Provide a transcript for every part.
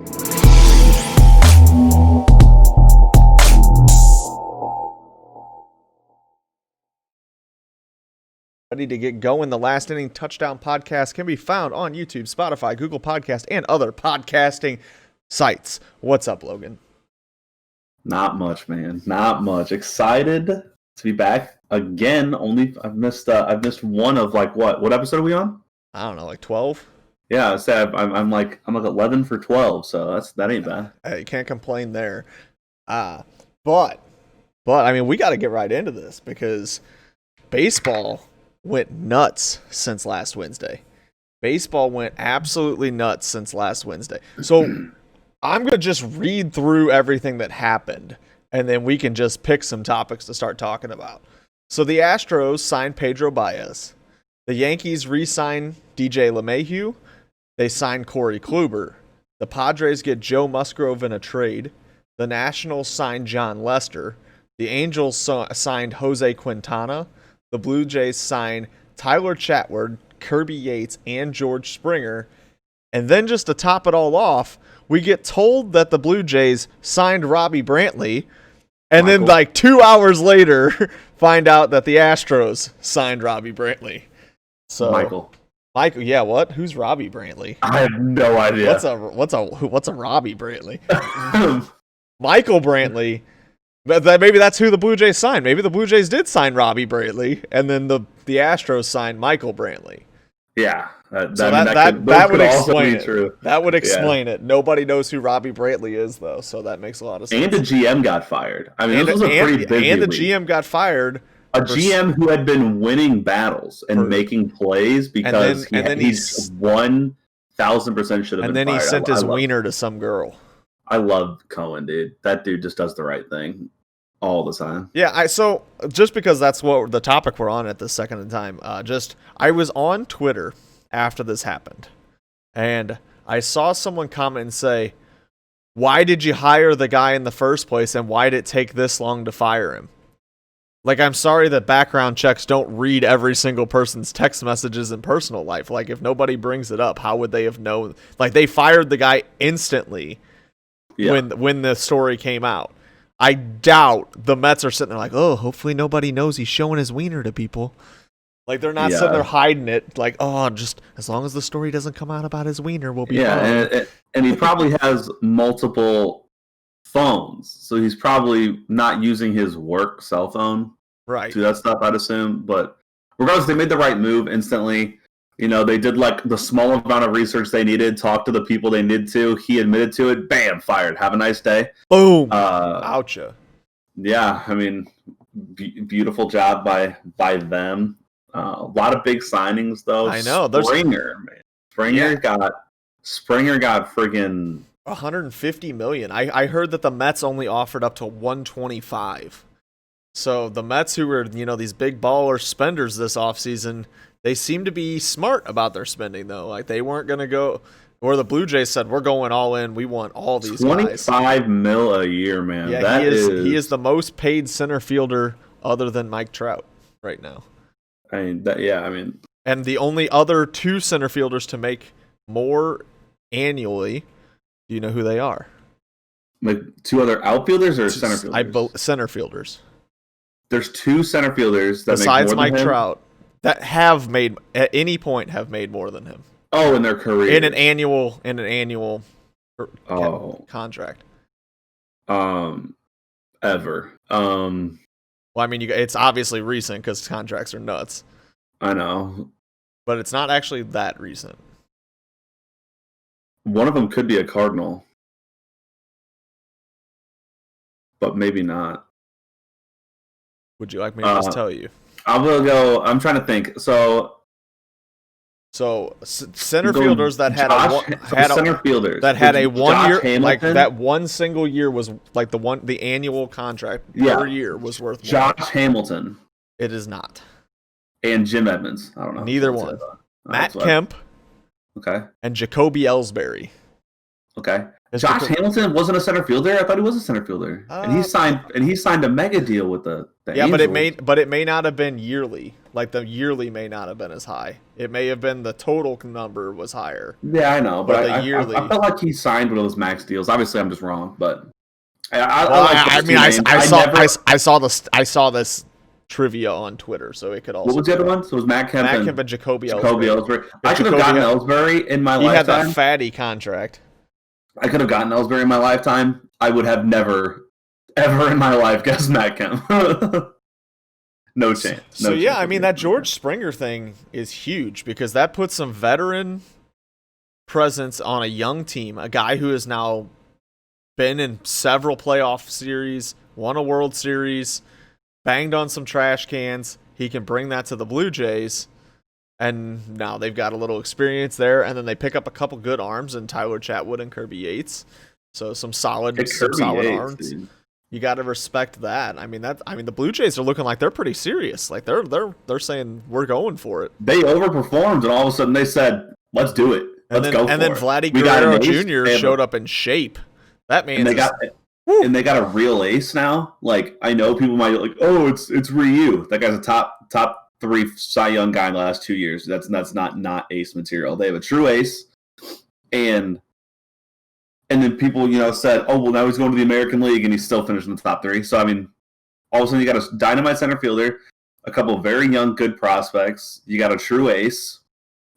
Ready to get going. The Last Inning Touchdown podcast can be found on YouTube, Spotify, Google Podcast, and other podcasting sites. What's up, Logan? Not much, man. Not much. Excited to be back again. I've missed one of what episode are we on? I don't know, like 12. Yeah, I'm like 11 for 12, so that ain't bad. You can't complain there. But I mean, we got to get right into this because baseball went nuts since last Wednesday. Baseball went absolutely nuts since last Wednesday. So I'm going to just read through everything that happened, and then we can just pick some topics to start talking about. So the Astros signed Pedro Baez. The Yankees re-signed DJ LeMahieu. They signed Corey Kluber. The Padres get Joe Musgrove in a trade. The Nationals signed John Lester. The Angels signed Jose Quintana. The Blue Jays signed Tyler Chatwood, Kirby Yates, and George Springer. And then just to top it all off, we get told that the Blue Jays signed Robbie Brantley. And then like 2 hours later, find out that the Astros signed Robbie Brantley. So Michael, yeah, what? Who's Robbie Brantley? I have no idea. What's a Robbie Brantley? Michael Brantley. Maybe that's who the Blue Jays signed. Maybe the Blue Jays did sign Robbie Brantley, and then the Astros signed Michael Brantley. Yeah, that would explain it. True. That would explain it. Nobody knows who Robbie Brantley is, though, so that makes a lot of sense. And the GM got fired. I mean, this was a pretty big And the GM got fired. A GM who had been winning battles and making plays because he's 1,000% should have been fired. And then he sent his wiener to some girl. I love Cohen, dude. That dude just does the right thing all the time. Yeah, so just because that's what the topic we're on at this second in time, I was on Twitter after this happened, and I saw someone comment and say, "Why did you hire the guy in the first place, and why did it take this long to fire him?" Like, I'm sorry that background checks don't read every single person's text messages in personal life. Like, if nobody brings it up, how would they have known? Like, they fired the guy instantly. Yeah. When the story came out. I doubt the Mets are sitting there like, oh, hopefully nobody knows he's showing his wiener to people. Like, they're not sitting there hiding it. Like, oh, just as long as the story doesn't come out about his wiener, we'll be fine. And he probably has multiple phones, so he's probably not using his work cell phone to do that stuff, I'd assume. But regardless, they made the right move instantly. You know, they did like the small amount of research they needed, talked to the people they needed to. He admitted to it. Bam, fired. Have a nice day. Boom. Oucha. Yeah, I mean, beautiful job by them. A lot of big signings though. I know. Springer got friggin' $150 million. I heard that the Mets only offered up to $125. So the Mets, who were these big baller spenders this offseason, they seem to be smart about their spending, though. Like, they weren't going to go, or the Blue Jays said, we're going all in. We want all these guys. $25 million a year, man. Yeah, he is the most paid center fielder other than Mike Trout right now. And the only other two center fielders to make more annually, do you know who they are? Like two other outfielders or center fielders? Center fielders. There's two center fielders that besides make more Mike than him? Trout. That have made at any point have made more than him. Oh, in their career. In an annual contract. Ever. Well, I mean, it's obviously recent because contracts are nuts. I know. But it's not actually that recent. One of them could be a Cardinal. But maybe not. Would you like me to just tell you? I will go. I'm trying to think. So center fielders that had a 1 year, like that one single year was like the annual contract per year was worth more. Josh Hamilton. It is not. And Jim Edmonds. I don't know. Neither one. Matt Kemp. Okay. And Jacoby Ellsbury. Okay. Josh Hamilton wasn't a center fielder. I thought he was a center fielder, and he signed a mega deal with the yeah, Angels. but it may not have been yearly. Like the yearly may not have been as high. It may have been the total number was higher. Yeah, I know, but I felt like he signed one of those max deals. Obviously, I'm just wrong, but I saw this trivia on Twitter, so it could also. What was the other one? So it was Matt Kemp and Jacoby Ellsbury. I could have gotten Ellsbury in my lifetime. He had that fatty contract. I could have gotten Ellsbury in my lifetime. I would have never, ever in my life guessed Matt Kemp. No chance. So yeah, I mean that George Springer thing is huge because that puts some veteran presence on a young team, a guy who has now been in several playoff series, won a World Series, banged on some trash cans. He can bring that to the Blue Jays, and now they've got a little experience there, and then they pick up a couple good arms in Tyler Chatwood and Kirby Yates. So some solid arms. Dude. You got to respect that. I mean the Blue Jays are looking like they're pretty serious. Like they're saying we're going for it. They overperformed, and all of a sudden they said, "Let's do it. Let's go for it." And then Vladdy Guerrero Jr. showed up in shape. That man. And they got a real ace now. Like I know people might be like, "Oh, it's Ryu." That guy's a top 3 Cy Young guy in the last 2 years. That's not ace material. They have a true ace, and then people, said, "Oh, well, now he's going to the American League, and he's still finishing the top 3." So, I mean, all of a sudden you got a dynamite center fielder, a couple of very young, good prospects. You got a true ace.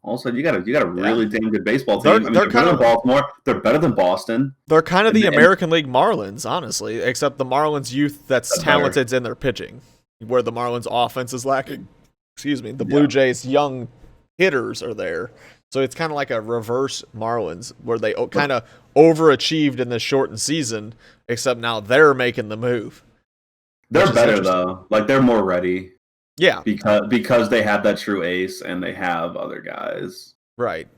All of a sudden, you got a really damn good baseball team. They're better than Baltimore. They're better than Boston. They're kind of the American League Marlins, honestly, except the Marlins youth that's talented in their pitching, where the Marlins offense is lacking. Excuse me. The Blue Jays young hitters are there. So it's kind of like a reverse Marlins where they kind of overachieved in this shortened season, except now they're making the move. They're better though. Like they're more ready. Yeah. Because they have that true ace and they have other guys. Right.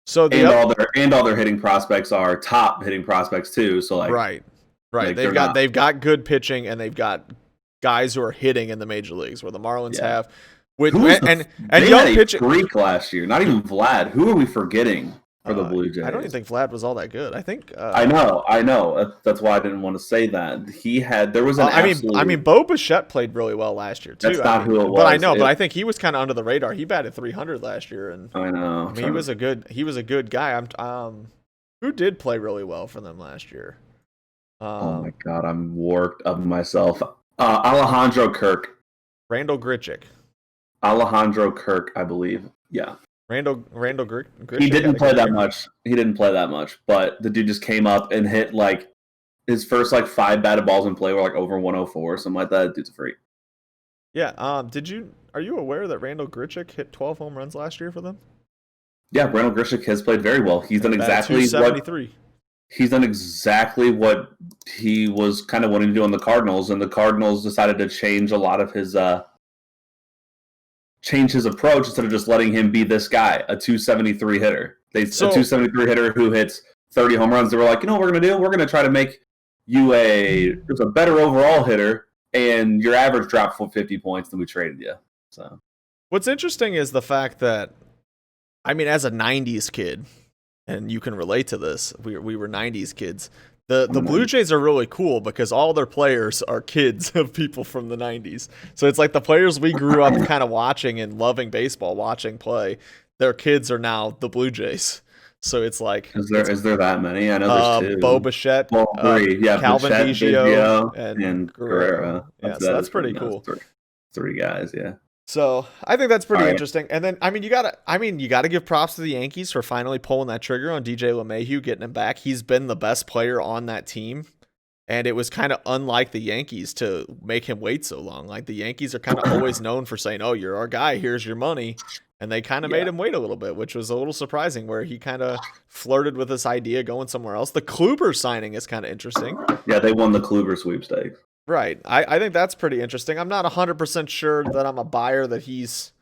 So all their hitting prospects are top hitting prospects too. So like Right. Like they've got good pitching and they've got guys who are hitting in the major leagues where the Marlins have. They young pitching freak last year. Not even Vlad. Who are we forgetting for the Blue Jays? I don't even think Vlad was all that good. I think. I know. That's why I didn't want to say that. There was an. I mean, Bo Bichette played really well last year too. That's not who it was. But I know. But I think he was kind of under the radar. He batted .300 last year, and I know. I mean, he was a good guy. Who did play really well for them last year? Oh my God, I'm worked up myself. Alejandro Kirk. Randall Grichuk. Alejandro Kirk, I believe. Yeah. Randall Grichuk. He didn't play that much. But the dude just came up and hit like his first 5 batted balls in play were over 104 or something like that. Dude's a freak. Yeah. Are you aware that Randall Grichuk hit 12 home runs last year for them? Yeah, Randall Grichuk has played very well. He's done exactly what he was kind of wanting to do on the Cardinals, and the Cardinals decided to change a lot of his approach instead of just letting him be this guy, a 273 hitter. A 273 hitter who hits 30 home runs. They were like, you know what we're going to do? We're going to try to make you a better overall hitter, and your average dropped for 50 points, then we traded you. So, what's interesting is the fact that, I mean, as a 90s kid, and you can relate to this, we were 90s kids, the Blue Jays are really cool because all their players are kids of people from the 90s. So it's like the players we grew up kind of watching and loving baseball, watching play, their kids are now the Blue Jays. So it's like... Is there that many? I know there's 2. Bo Bichette, Calvin Biggio, and Guerrero. Yeah, so that's pretty cool. 3 guys, yeah. So I think that's pretty interesting. And then you gotta give props to the Yankees for finally pulling that trigger on DJ LeMahieu, getting him back. He's been the best player on that team, and it was kind of unlike the Yankees to make him wait so long. Like the Yankees are kind of always known for saying, "Oh, you're our guy. Here's your money," and they kind of made him wait a little bit, which was a little surprising. Where he kind of flirted with this idea going somewhere else. The Kluber signing is kind of interesting. Yeah, they won the Kluber sweepstakes. Right. I think that's pretty interesting. I'm not 100% sure that I'm a buyer that he's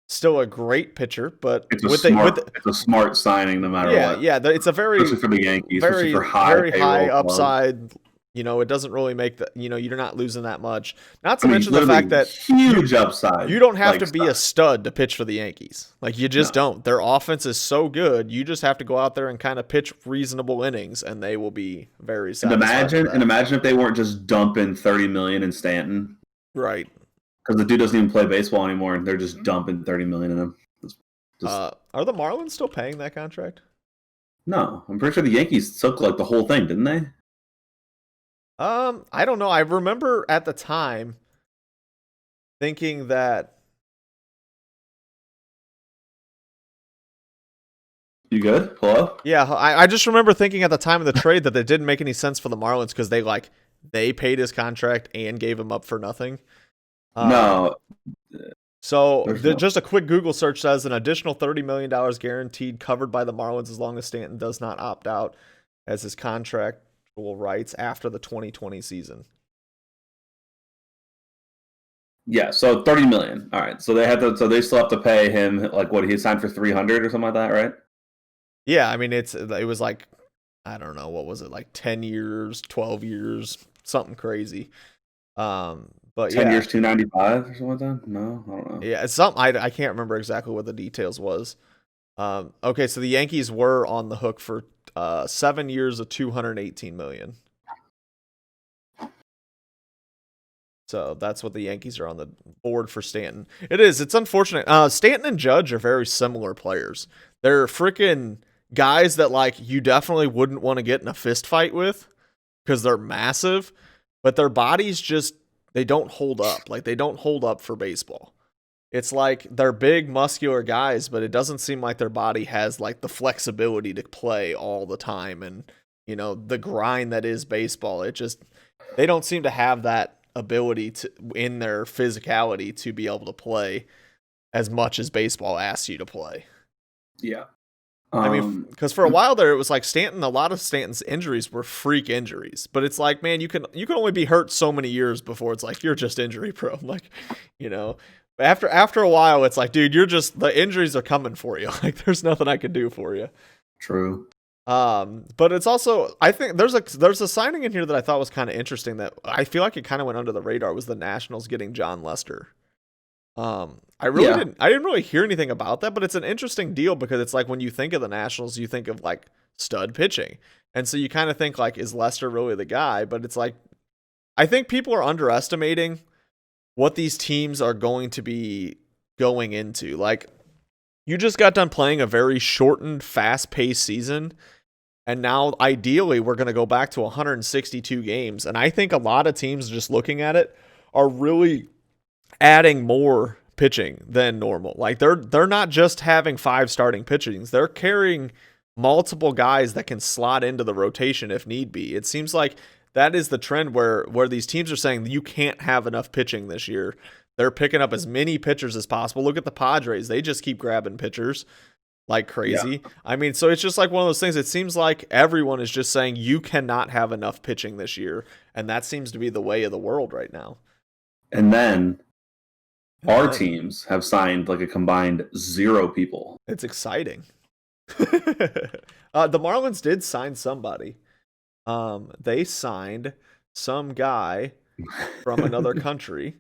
still a great pitcher, but it's a smart signing no matter what. Yeah, it's a very, especially for the Yankees, very for high upside it doesn't really make you're not losing that much. Not to I mean, mention the fact that huge upside. You don't have like to be a stud to pitch for the Yankees. Like, you just don't. Their offense is so good. You just have to go out there and kind of pitch reasonable innings, and they will be very satisfied. And imagine if they weren't just dumping $30 million in Stanton. Right. Because the dude doesn't even play baseball anymore, and they're just dumping $30 million in him. Are the Marlins still paying that contract? No, I'm pretty sure the Yankees took like the whole thing, didn't they? I don't know. I remember at the time thinking that. You good? Hello? Yeah, I just remember thinking at the time of the trade that it didn't make any sense for the Marlins because they paid his contract and gave him up for nothing. No. So just a quick Google search says an additional $30 million guaranteed covered by the Marlins as long as Stanton does not opt out as his contractual rights after the 2020 season. Yeah, so $30 million. All right, so they still have to pay him like what he signed for $300 or something like that, right? Yeah, I mean it was like, I don't know, what was it, like 10 years, 12 years, something crazy. But 10 years, 295 or something like that? No, I don't know. Yeah, it's something I can't remember exactly what the details was. Okay, so the Yankees were on the hook for 7 years of $218 million. So that's what the Yankees are on the board for Stanton. It's unfortunate. Stanton and Judge are very similar players. They're freaking guys that like you definitely wouldn't want to get in a fist fight with because they're massive, but their bodies just they don't hold up. Like, they don't hold up for baseball. It's like they're big, muscular guys, but it doesn't seem like their body has like the flexibility to play all the time and, the grind that is baseball. They don't seem to have that ability in their physicality to be able to play as much as baseball asks you to play. Yeah. I mean, because for a while there, it was like a lot of Stanton's injuries were freak injuries, but it's like, man, you can only be hurt so many years before it's like, you're just injury prone. Like, after a while, it's like, dude, the injuries are coming for you. Like, there's nothing I can do for you. True. But it's also, I think there's a signing in here that I thought was kind of interesting that I feel like it kind of went under the radar was the Nationals getting John Lester. I didn't really hear anything about that, but it's an interesting deal because it's like when you think of the Nationals, you think of like stud pitching. And so you kind of think like, is Lester really the guy? But it's like, I think people are underestimating what these teams are going to be going into. Like, you just got done playing a very shortened, fast-paced season. And now, ideally, we're going to go back to 162 games. And I think a lot of teams just looking at it are really adding more pitching than normal. Like, they're not just having 5 starting pitchings. They're carrying multiple guys that can slot into the rotation if need be. It seems like that is the trend where these teams are saying you can't have enough pitching this year. They're picking up as many pitchers as possible. Look at the Padres. They just keep grabbing pitchers like crazy. Yeah. I mean, so it's just like one of those things. It seems like everyone is just saying you cannot have enough pitching this year. And that seems to be the way of the world right now. And then our teams have signed like a combined 0 people. It's exciting. The Marlins did sign somebody. They signed some guy from another country.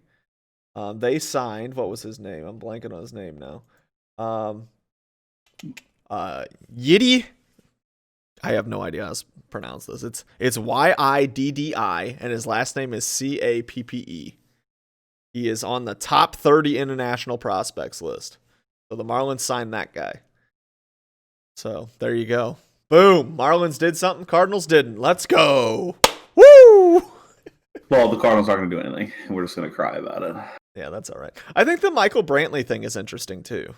They signed, what was his name? I'm blanking on his name now. Yiddy. I have no idea how to pronounce this. It's Yiddi, and his last name is Cappe. He is on the top 30 international prospects list. So the Marlins signed that guy. So there you go. Boom. Marlins did something Cardinals didn't. Let's go. Woo! Well, the Cardinals aren't going to do anything. We're just going to cry about it. Yeah, that's all right. I think the Michael Brantley thing is interesting too.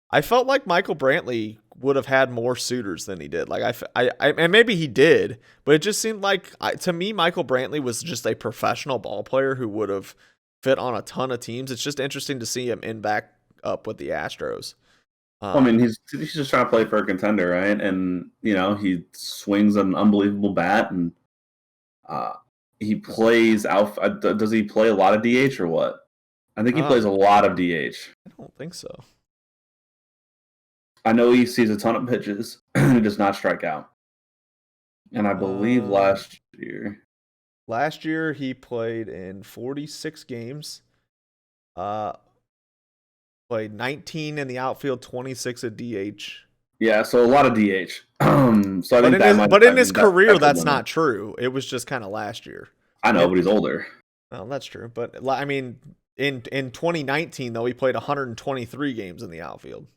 I felt like Michael Brantley would have had more suitors than he did. Like and maybe he did, but it just seemed like to me Michael Brantley was just a professional ball player who would have fit on a ton of teams. It's just interesting to see him in back up with the Astros. I mean, he's just trying to play for a contender, right? And he swings an unbelievable bat, and he plays out. Does he play a lot of DH or what? I think he plays a lot of DH. I don't think so. I know he sees a ton of pitches. He does not strike out. And I believe last year Last year he played in 46 games. Played 19 in the outfield, 26 at DH. Yeah, so a lot of DH. So I think in his career, that's not true. It was just kind of last year. I know, but he's older. Well, that's true. But I mean, in 2019 though, he played 123 games in the outfield.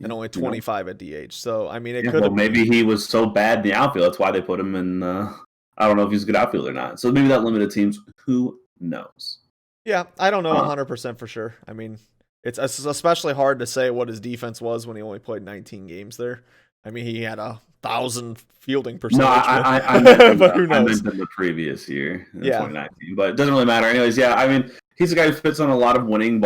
And only 25 at DH. So, I mean, it could have... maybe he was so bad in the outfield. That's why they put him in... I don't know if he's a good outfielder or not. So maybe that limited teams. Who knows? Yeah, I don't know 100% for sure. I mean, it's especially hard to say what his defense was when he only played 19 games there. I mean, he had 1,000 fielding percentage. No, I meant but who knows? I meant in the previous year, in 2019. But it doesn't really matter. Anyways, yeah, I mean, he's a guy who fits on a lot of winning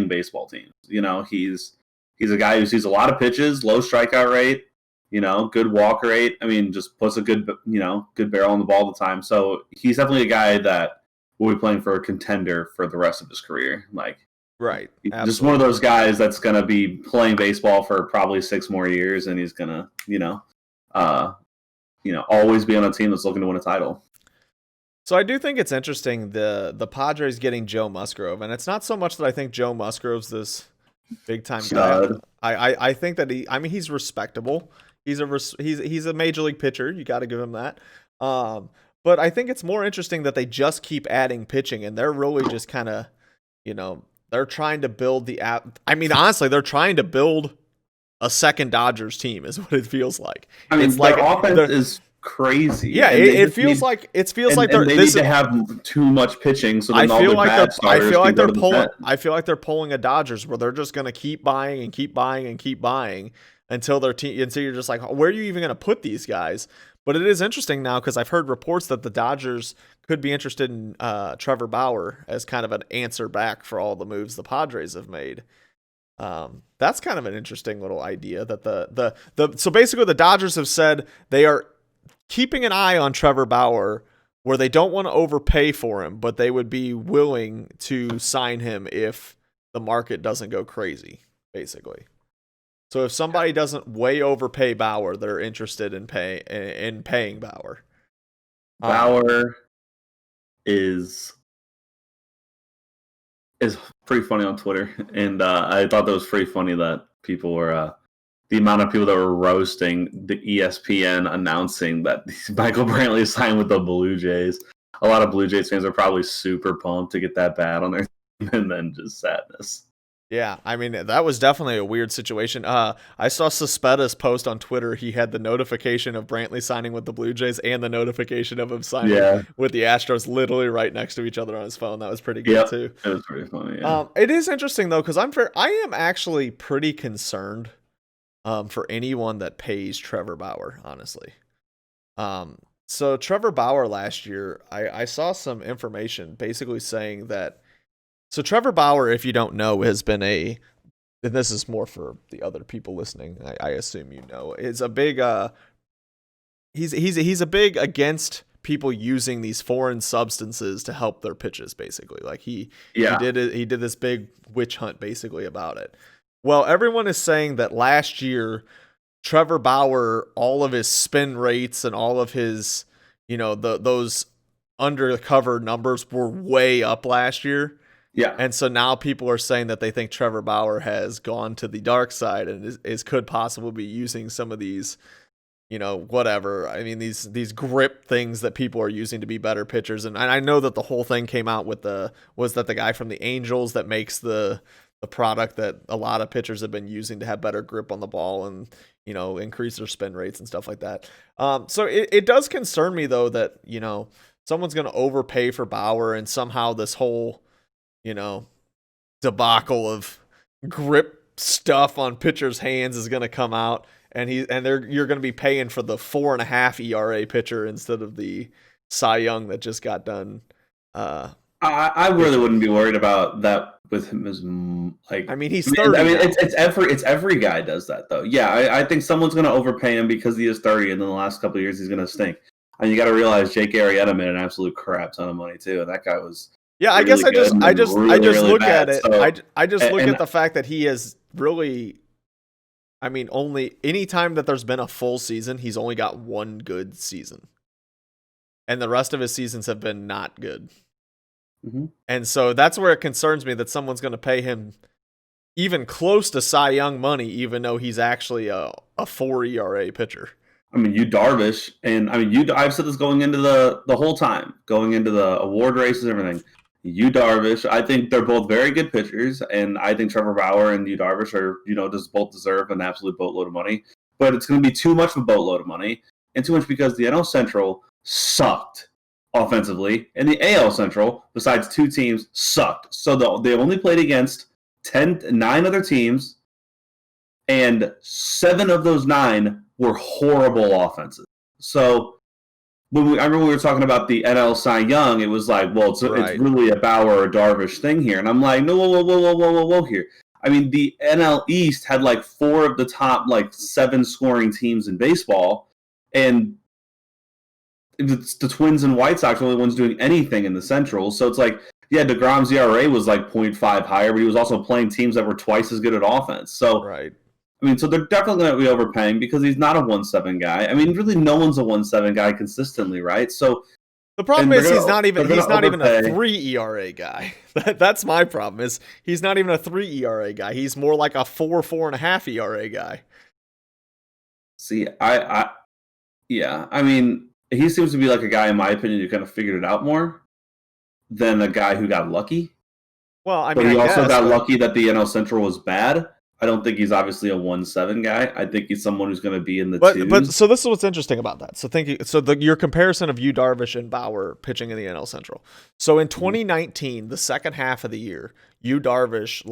baseball teams. You know, he's a guy who sees a lot of pitches, low strikeout rate, you know, good walk rate. I mean, just puts a good barrel on the ball all the time. So he's definitely a guy that will be playing for a contender for the rest of his career. Like, right. Absolutely. Just one of those guys that's going to be playing baseball for probably 6 more years, and he's going to, always be on a team that's looking to win a title. So I do think it's interesting the Padres getting Joe Musgrove, and it's not so much that I think Joe Musgrove's this big time guy. I think that he's respectable. He's a major league pitcher. You got to give him that. But I think it's more interesting that they just keep adding pitching, and they're really just kind of, they're trying to build the app. I mean, honestly, they're trying to build a second Dodgers team, is what it feels like. I mean, their offense is crazy. Yeah, it feels like they need to have too much pitching. So then I feel like they're pulling a Dodgers where they're just going to keep buying and keep buying and keep buying until their team. Until you're just like, where are you even going to put these guys? But it is interesting now because I've heard reports that the Dodgers could be interested in Trevor Bauer as kind of an answer back for all the moves the Padres have made. That's kind of an interesting little idea that so basically the Dodgers have said they are keeping an eye on Trevor Bauer where they don't want to overpay for him, but they would be willing to sign him if the market doesn't go crazy, basically. So if somebody doesn't way overpay Bauer, they're interested in paying Bauer. Bauer is pretty funny on Twitter, and I thought that was pretty funny that people were the amount of people that were roasting the ESPN announcing that Michael Brantley signed with the Blue Jays. A lot of Blue Jays fans are probably super pumped to get that bad on their team, and then just sadness. Yeah, I mean, that was definitely a weird situation. I saw Suspetta's post on Twitter. He had the notification of Brantley signing with the Blue Jays and the notification of him signing with the Astros literally right next to each other on his phone. That was pretty good, too. It was pretty funny, yeah. It is interesting, though, because I am actually pretty concerned for anyone that pays Trevor Bauer, honestly. So Trevor Bauer last year, I saw some information basically saying that. So Trevor Bauer, if you don't know, has been and this is more for the other people listening, I assume you know, is a big he's a big against people using these foreign substances to help their pitches, basically. Like he did this big witch hunt basically about it. Well, everyone is saying that last year Trevor Bauer, all of his spin rates and all of his, those undercover numbers were way up last year. Yeah. And so now people are saying that they think Trevor Bauer has gone to the dark side and could possibly be using some of these, whatever. I mean, these grip things that people are using to be better pitchers. And I know that the whole thing came out with the guy from the Angels that makes the product that a lot of pitchers have been using to have better grip on the ball and, increase their spin rates and stuff like that. So it does concern me, though, that, someone's going to overpay for Bauer and somehow this whole, debacle of grip stuff on pitchers' hands is going to come out, and you're going to be paying for the 4.5 ERA pitcher instead of the Cy Young that just got done. I really wouldn't be worried about that with him as like. I mean, he's 30. I mean, it's every guy does that though. Yeah, I think someone's going to overpay him because he is 30, and then the last couple of years he's going to stink. And you got to realize Jake Arrieta made an absolute crap ton of money too, and that guy was. Yeah, I guess I just look at it. So, I just look at the fact that he has really, I mean, only any time that there's been a full season, he's only got one good season. And the rest of his seasons have been not good. Mm-hmm. And so that's where it concerns me that someone's going to pay him even close to Cy Young money, even though he's actually a 4 ERA pitcher. I mean, you Darvish, and I mean, I've said this going into the whole time, going into the award races and everything. You Darvish, I think they're both very good pitchers, and I think Trevor Bauer and you Darvish are, just both deserve an absolute boatload of money. But it's going to be too much of a boatload of money, and too much because the NL Central sucked offensively, and the AL Central, besides 2 teams, sucked. So they only played against 9 other teams, and 7 of those 9 were horrible offenses. So I remember we were talking about the NL Cy Young, it was like, well, it's really a Bauer or Darvish thing here. And I'm like, no, whoa here. I mean, the NL East had like 4 of the top 7 scoring teams in baseball, and it's the Twins and White Sox are the only ones doing anything in the Central. So it's like, yeah, DeGrom's ERA was 0.5 higher, but he was also playing teams that were twice as good at offense. So right. I mean, so they're definitely going to be overpaying because he's not a 1.7 guy. I mean, really, no one's a 1.7 guy consistently, right? So the problem is he's not even a 3 ERA guy. That's my problem. Is he's not even a 3 ERA guy. He's more like a 4.5 ERA guy. See, I mean, he seems to be like a guy, in my opinion, who kind of figured it out more than a guy who got lucky. Well, I mean, but he also got lucky that the NL Central was bad. I don't think he's obviously a 1.7 guy. I think he's someone who's going to be in the 2s. But so this is what's interesting about that. So your comparison of Yu Darvish and Bauer pitching in the NL Central. So in 2019, the second half of the year, Yu Darvish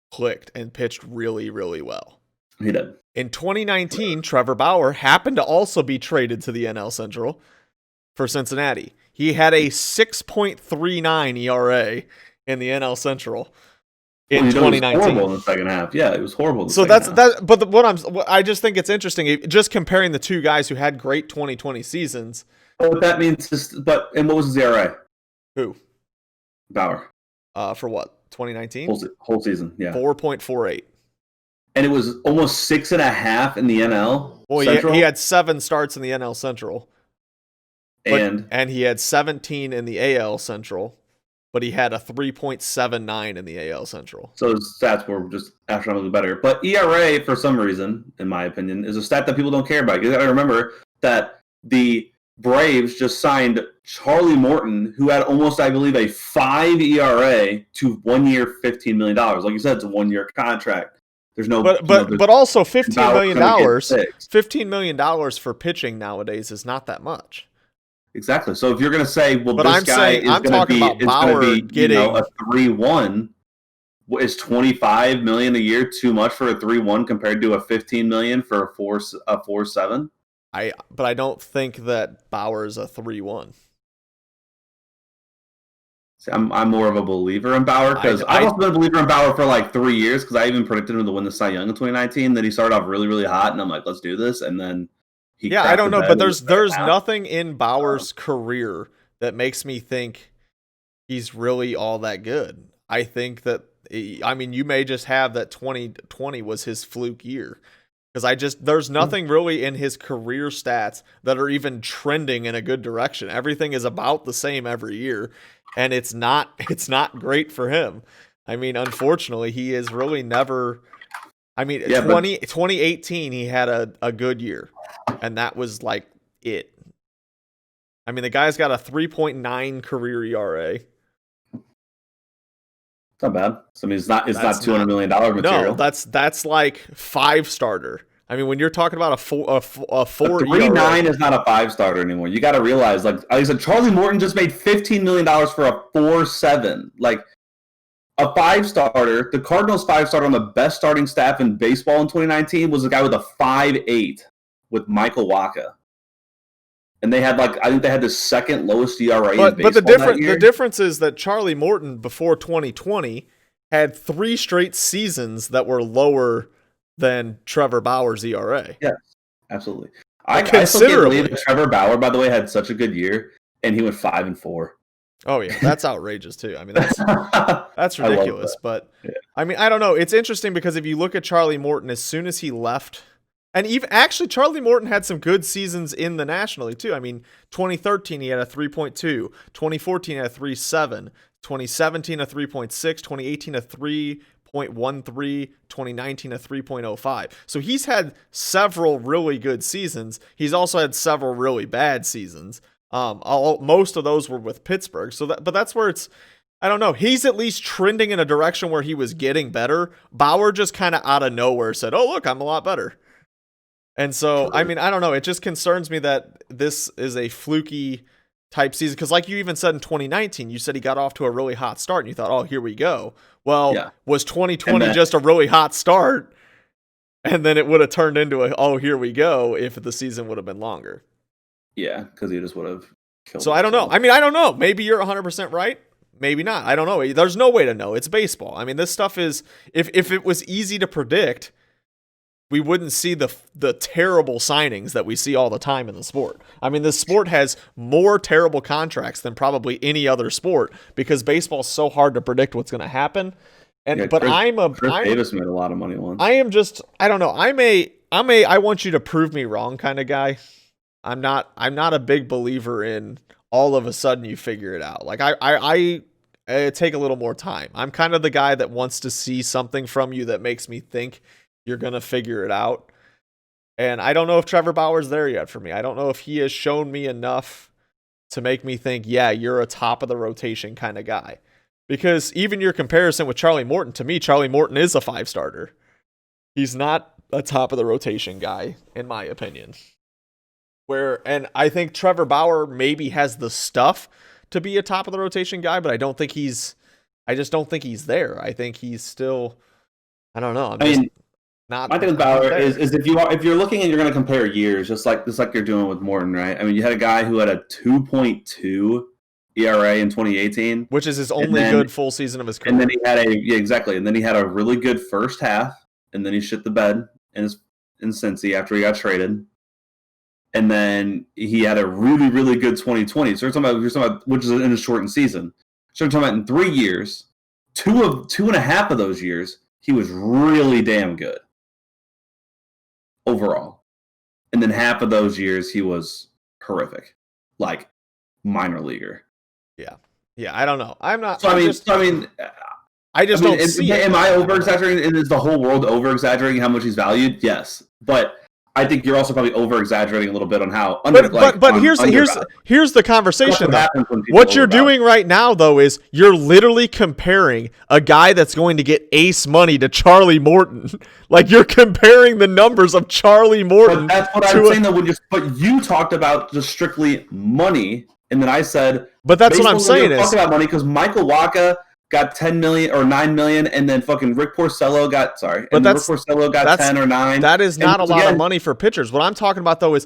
clicked and pitched really, really well. He did. In 2019, Trevor Bauer happened to also be traded to the NL Central for Cincinnati. He had a 6.39 ERA in the NL Central. In 2019, it was horrible in the second half. Yeah, it was horrible. In the so that's half. That. But I just think it's interesting, just comparing the 2 guys who had great 2020 seasons. What that means is, and what was his ERA? Who? Bauer. For what? 2019. Whole season. Yeah. 4.48. And it was almost 6.5 in the NL. Well, he had 7 starts in the NL Central, and he had 17 in the AL Central. But he had a 3.79 in the AL Central. So his stats were just astronomically better. But ERA, for some reason, in my opinion, is a stat that people don't care about. You got to remember that the Braves just signed Charlie Morton, who had almost, I believe, a 5 ERA to 1 year, $15 million. Like you said, it's a 1-year contract. There's no, but also $15 million. $15 million for pitching nowadays is not that much. Exactly. So if you're going to say, well, this guy is going to be a 3-1, is $25 million a year too much for a 3-1 compared to a $15 million for a 4.7? But I don't think that Bauer is a 3-1. See, I'm more of a believer in Bauer because I've also been a believer in Bauer for 3 years because I even predicted him to win the Cy Young in 2019. Then he started off really, really hot, and I'm like, let's do this, and then. I don't know, but there's nothing in Bauer's career that makes me think he's really all that good. I think that, you may just have that 2020 was his fluke year. Because there's nothing really in his career stats that are even trending in a good direction. Everything is about the same every year, and it's not great for him. Unfortunately, he is really never. 2018 he had a good year, and that was it. The guy's got a 3.9 career ERA. It's not bad. It's not $200 million material. No, that's 5 starter. When you're talking about a 4 3.9 is not a 5 starter anymore. You got to realize, like I said, Charlie Morton just made $15 million for a 4.7. A 5 starter, the Cardinals 5 starter on the best starting staff in baseball in 2019 was a guy with a 5.8 with Michael Wacha. And they had I think they had the second lowest ERA in baseball. But the difference is that Charlie Morton before 2020 had 3 straight seasons that were lower than Trevor Bauer's ERA. Yes, absolutely. I still can't believe that Trevor Bauer, by the way, had such a good year and he went 5-4. Oh yeah, that's outrageous too. I mean, that's ridiculous. That. But yeah. I mean, I don't know. It's interesting because if you look at Charlie Morton, as soon as he left, and even actually Charlie Morton had some good seasons in the National League too. I mean, 2013 he had a 3.2, 2014 he had a 3.7, 2017 a 3.6, 2018 a 3.13, 2019 a 3.05. So he's had several really good seasons. He's also had several really bad seasons. Most of those were with Pittsburgh. But that's where it's, I don't know. He's at least trending in a direction where he was getting better. Bauer just kind of out of nowhere said, "Oh, look, I'm a lot better." And so, I mean, I don't know. It just concerns me that this is a fluky type season. Because like you even said in 2019, you said he got off to a really hot start and you thought, "Oh, here we go." Well, was 2020 just a really hot start? And then it would have turned into a, "Oh, here we go," if the season would have been longer. Yeah, because he just would have killed So himself. I don't know. I mean, I don't know. Maybe you're 100% right. Maybe not. I don't know. There's no way to know. It's baseball. I mean, this stuff is, if it was easy to predict, we wouldn't see the terrible signings that we see all the time in the sport. I mean, this sport has more terrible contracts than probably any other sport because baseball's so hard to predict what's going to happen. And yeah, Chris Davis made a lot of money once. I am just, I don't know. I'm a I want you to prove me wrong kind of guy. I'm not a big believer in all of a sudden you figure it out. Like I take a little more time. I'm kind of the guy that wants to see something from you that makes me think you're going to figure it out. And I don't know if Trevor Bauer's there yet for me. I don't know if he has shown me enough to make me think, yeah, you're a top of the rotation kind of guy. Because even your comparison with Charlie Morton, to me, Charlie Morton is a 5-starter. He's not a top of the rotation guy, in my opinion. And I think Trevor Bauer maybe has the stuff to be a top of the rotation guy, but I just don't think he's there. I think he's still, I don't know. My thing with Bauer is if you're looking and you're going to compare years, just like you're doing with Morton, right? I mean, you had a guy who had a 2.2 ERA in 2018, which is his only good full season of his career. And then he had and then he had a really good first half, and then he shit the bed in Cincy after he got traded. And then he had a really, really good 2020. So we're talking about which is in a shortened season. So we're talking about in 3 years, two and a half of those years, he was really damn good overall. And then half of those years, he was horrific, like minor leaguer. Yeah. Yeah, I don't know. I'm not. So, I just don't see it. Am I over-exaggerating? And is the whole world over-exexaggerating how much he's valued? Yes. But I think you're also probably over-exaggerating a little bit on how. But here's the conversation. What you're doing right now, though, is you're literally comparing a guy that's going to get ace money to Charlie Morton. Like you're comparing the numbers of Charlie Morton. But that's what I'm saying, though. But you talked about just strictly money, and then I said. But that's what I'm saying is talking about money because Michael Wacha got 10 million or 9 million, and then fucking Rick Porcello got 10 or 9. That is not a lot of money for pitchers. What I'm talking about though is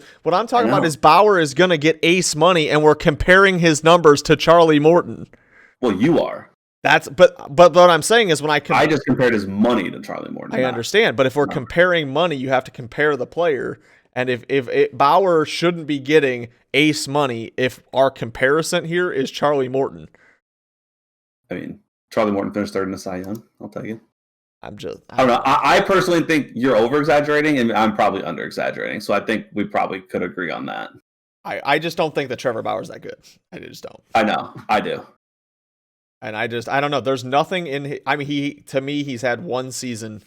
Bauer is gonna get ace money, and we're comparing his numbers to Charlie Morton. Well, you are. But what I'm saying is I just compared his money to Charlie Morton. I understand, but if we're comparing money, you have to compare the player. And if Bauer shouldn't be getting ace money, if our comparison here is Charlie Morton. I mean, Charlie Morton finished third in the Cy Young. I'll tell you. I don't know. I personally think you're over-exaggerating, and I'm probably under-exaggerating. So I think we probably could agree on that. I just don't think that Trevor Bauer's that good. I just don't. I know. I do. And I don't know. There's nothing in. I mean, to me, he's had one season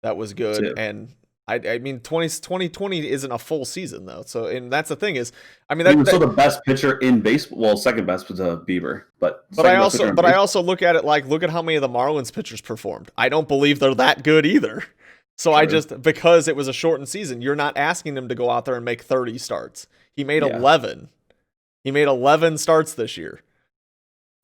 that was good, and I mean, 2020 isn't a full season though. So, and that's the thing is, I mean, he was still the best pitcher in baseball. Well, second best was Bieber, but I also look at it like, look at how many of the Marlins pitchers performed. I don't believe they're that good either. So True. Because it was a shortened season, you're not asking them to go out there and make 30 starts. He made 11. He made 11 starts this year.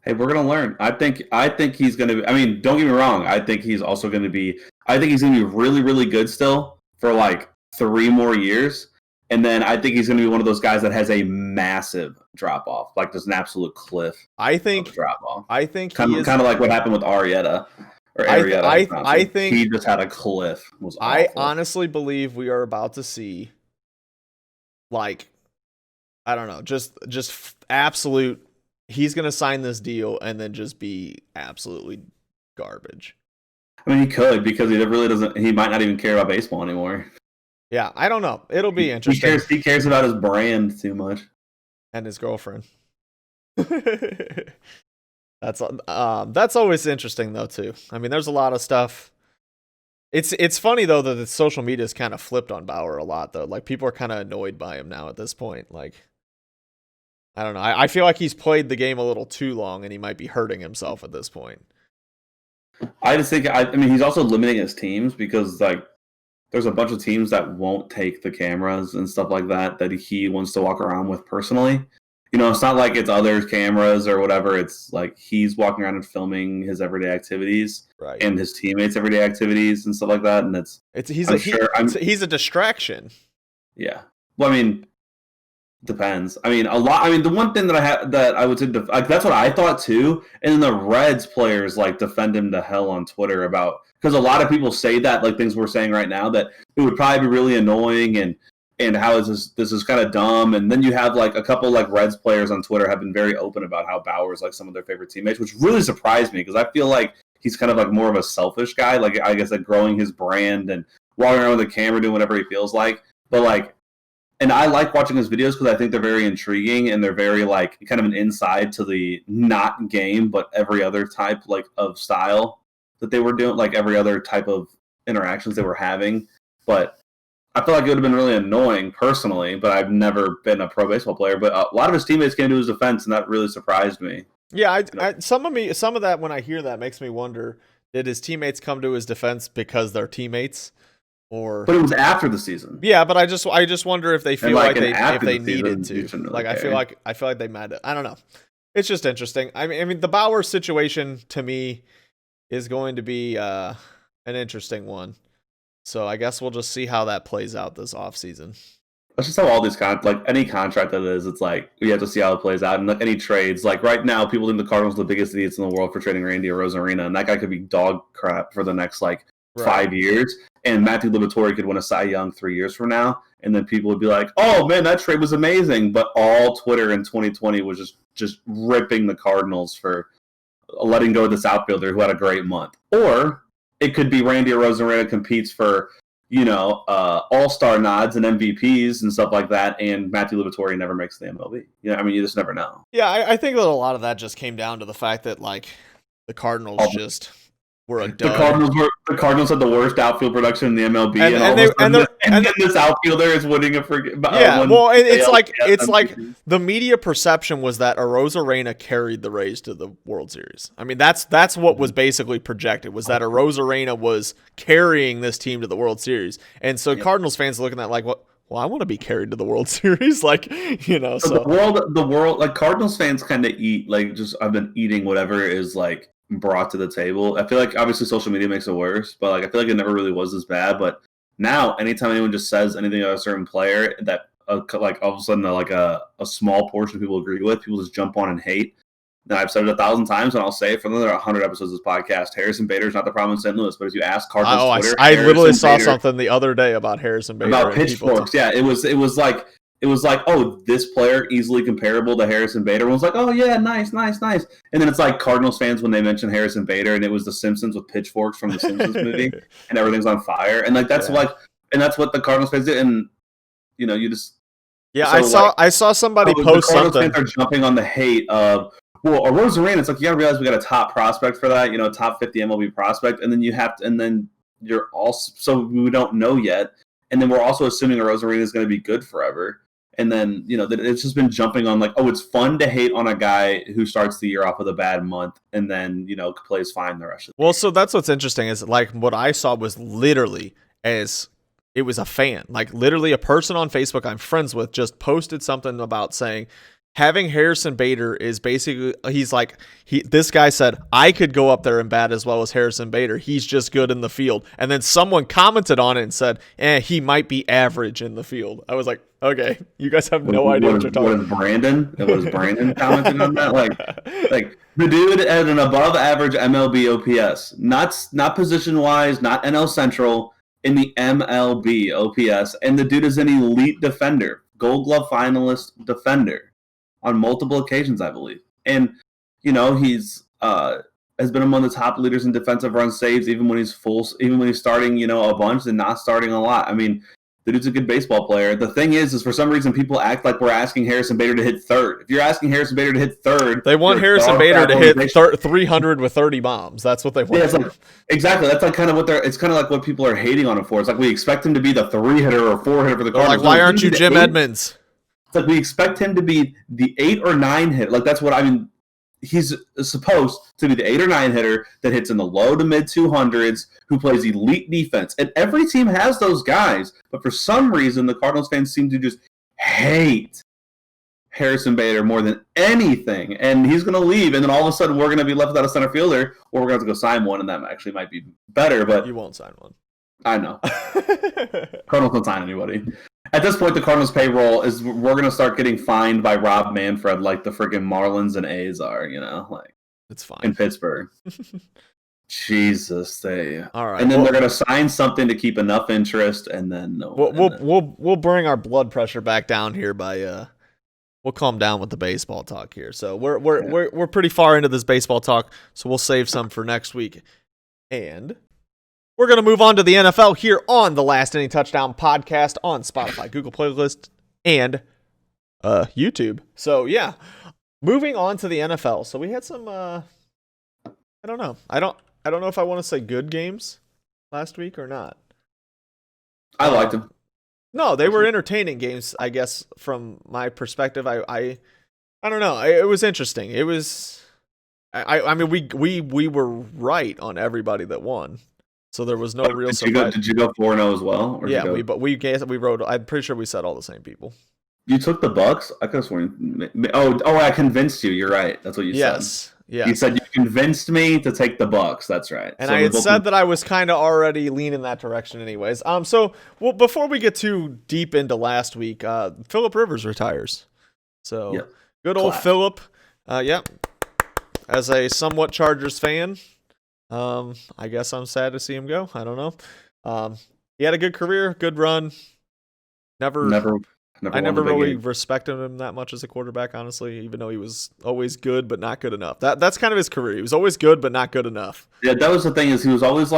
Hey, we're gonna learn. I think he's gonna. I mean, don't get me wrong. I think he's also gonna be. I think he's gonna be really, really good still for like 3 more years, and then I think he's gonna be one of those guys that has a massive drop off, like there's an absolute cliff. I think drop off. I think kind of like what happened with Arrieta. I think he just had a cliff. It was awful. I honestly believe we are about to see, like, I don't know, just absolute he's going to sign this deal and then just be absolutely garbage. I mean, he could, because he really doesn't. He might not even care about baseball anymore. Yeah, I don't know. It'll be interesting. He cares about his brand too much, and his girlfriend. That's always interesting though too. I mean, there's a lot of stuff. It's funny though that the social media is kind of flipped on Bauer a lot though. Like people are kind of annoyed by him now at this point. Like I don't know. I feel like he's played the game a little too long and he might be hurting himself at this point. I just think, I mean, he's also limiting his teams, because like there's a bunch of teams that won't take the cameras and stuff like that he wants to walk around with personally. You know, it's not like it's other cameras or whatever. It's like he's walking around and filming his everyday activities, right, and his teammates' everyday activities and stuff like that. And he's a distraction. Yeah. Well, I mean, depends. I mean, a lot. I mean, the one thing that I would say, like, that's what I thought too. And then the Reds players like defend him to hell on Twitter about, because a lot of people say that, like things we're saying right now, that it would probably be really annoying and how is this is kind of dumb. And then you have like a couple like Reds players on Twitter have been very open about how Bauer's like some of their favorite teammates, which really surprised me, because I feel like he's kind of like more of a selfish guy. Like, I guess like growing his brand and walking around with a camera doing whatever he feels like. But like, and I like watching his videos because I think they're very intriguing and they're very like kind of an insight to the not game, but every other type like of style that they were doing, like every other type of interactions they were having. But I feel like it would have been really annoying personally, but I've never been a pro baseball player. But a lot of his teammates came to his defense, and that really surprised me. Yeah, some of that, when I hear that, makes me wonder, did his teammates come to his defense because they're teammates? But it was after the season. Yeah, but I just wonder if they feel like they needed to. Like really I feel like they might. I don't know. It's just interesting. I mean, the Bauer situation to me is going to be an interesting one. So I guess we'll just see how that plays out this offseason. That's just how all these like any contract that is, it's like we have to see how it plays out. And like any trades, like right now, people think the Cardinals are the biggest idiots in the world for trading Randy Arozarena, and that guy could be dog crap for the next like 5 years. And Matthew Liberatore could win a Cy Young 3 years from now, and then people would be like, "Oh man, that trade was amazing." But all Twitter in 2020 was just ripping the Cardinals for letting go of this outfielder who had a great month. Or it could be Randy Arozarena competes for, you know, all-star nods and MVPs and stuff like that, and Matthew Liberatore never makes the MLB. You know, I mean, you just never know. Yeah, I think that a lot of that just came down to the fact that like the Cardinals just were a dud. The Cardinals had the worst outfield production in the MLB, and then this outfielder is winning a freaking. Yeah, well, it's like the media perception was that Arozarena carried the Rays to the World Series. I mean, that's what was basically projected, was that Arozarena was carrying this team to the World Series, and so Cardinals fans looking at like, what? Well, I want to be carried to the World Series, like, you know. So the world, like Cardinals fans kind of eat like just I've been eating whatever is like brought to the table. I feel like obviously social media makes it worse, but like I feel like it never really was as bad. But now, anytime anyone just says anything about a certain player that like all of a sudden like a small portion of people agree with, people just jump on and hate. Now I've said it 1,000 times, and I'll say it for another 100 episodes of this podcast. Harrison Bader is not the problem in St. Louis, but if you ask Cardinals Twitter, I literally saw something the other day about Harrison Bader about pitchforks. Yeah, it was like, oh, this player easily comparable to Harrison Bader. Everyone's like, oh yeah, nice. And then it's like Cardinals fans when they mention Harrison Bader, and it was The Simpsons with pitchforks from the Simpsons movie, and everything's on fire. And like that's and that's what the Cardinals fans did. And you know, you just I saw somebody post the Cardinals something. Fans are jumping on the hate of. Well, Arozarena, it's like you gotta realize we got a top prospect for that, you know, top 50 MLB prospect, and then you're also, so we don't know yet, and then we're also assuming Arozarena is going to be good forever, and then you know it's just been jumping on like, oh, it's fun to hate on a guy who starts the year off with a bad month, and then you know plays fine the rest of the year. So that's what's interesting is like what I saw was literally as it was a fan, like literally a person on Facebook I'm friends with just posted something about saying, having Harrison Bader is basically, this guy said, I could go up there and bat as well as Harrison Bader. He's just good in the field. And then someone commented on it and said, he might be average in the field. I was like, okay, you guys have no idea what you're talking about. Was Brandon commenting on that? Like the dude at an above average MLB OPS, not position wise, not NL Central, in the MLB OPS. And the dude is an elite defender, Gold Glove finalist defender. On multiple occasions, I believe. And, he's has been among the top leaders in defensive run saves, even when he's starting, a bunch and not starting a lot. I mean, the dude's a good baseball player. The thing is for some reason people act like we're asking Harrison Bader to hit third. If you're asking Harrison Bader to hit third, they want Harrison Bader to hit 300 with 30 bombs. That's what they want. Yeah, exactly. That's like kind of it's kind of like what people are hating on him for. It's like we expect him to be the 3-hitter or 4-hitter for the Cardinals. Like, why aren't you Jim Edmonds? It's like we expect him to be the 8 or 9 hit. Like that's what I mean. He's supposed to be the 8 or 9 hitter that hits in the low to mid 200s, who plays elite defense. And every team has those guys, but for some reason, the Cardinals fans seem to just hate Harrison Bader more than anything. And he's going to leave, and then all of a sudden, we're going to be left without a center fielder, or we're going to have to go sign one, and that actually might be better. But you won't sign one. I know. Cardinals don't sign anybody. At this point, the Cardinals' payroll is we're going to start getting fined by Rob Manfred like the freaking Marlins and A's are, like it's fine in Pittsburgh. Jesus, all right, and then they're going to sign something to keep enough interest, and then we'll bring our blood pressure back down here by we'll calm down with the baseball talk here. So we're pretty far into this baseball talk, so we'll save some for next week, and we're going to move on to the NFL here on the Last Inning Touchdown podcast on Spotify, Google Playlist, and YouTube. So, yeah, moving on to the NFL. So we had some, I don't know. I don't know if I want to say good games last week or not. I liked them. No, they were entertaining games, I guess, from my perspective. I don't know. It was interesting. It was, I mean, we were right on everybody that won. So there was no real surprise. Did you go 4-0 as well? Yeah, we wrote. I'm pretty sure we said all the same people. You took the Bucks? I could have sworn. I convinced you. You're right. That's what you said. Yes. You said you convinced me to take the Bucks. That's right. And I had said that I was kind of already leaning that direction, anyways. So before we get too deep into last week, Phillip Rivers retires. So good old Phillip. As a somewhat Chargers fan. I guess I'm sad to see him go. I don't know. He had a good career, good run. I never really respected him that much as a quarterback, honestly, even though he was always good but not good enough. That's kind of his career. He was always good but not good enough. Yeah, that was the thing, is he was always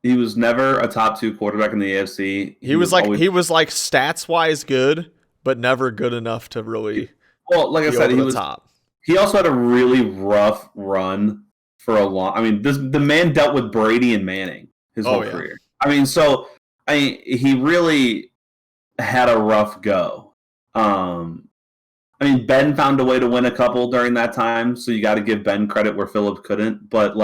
he was never a top 2 quarterback in the AFC. He was like stats wise good, but never good enough to really like I said, he was top. He also had a really rough run for a long. I mean, the man dealt with Brady and Manning his whole career. I mean, he really had a rough go. I mean, Ben found a way to win a couple during that time, so you got to give Ben credit where Phillip couldn't. But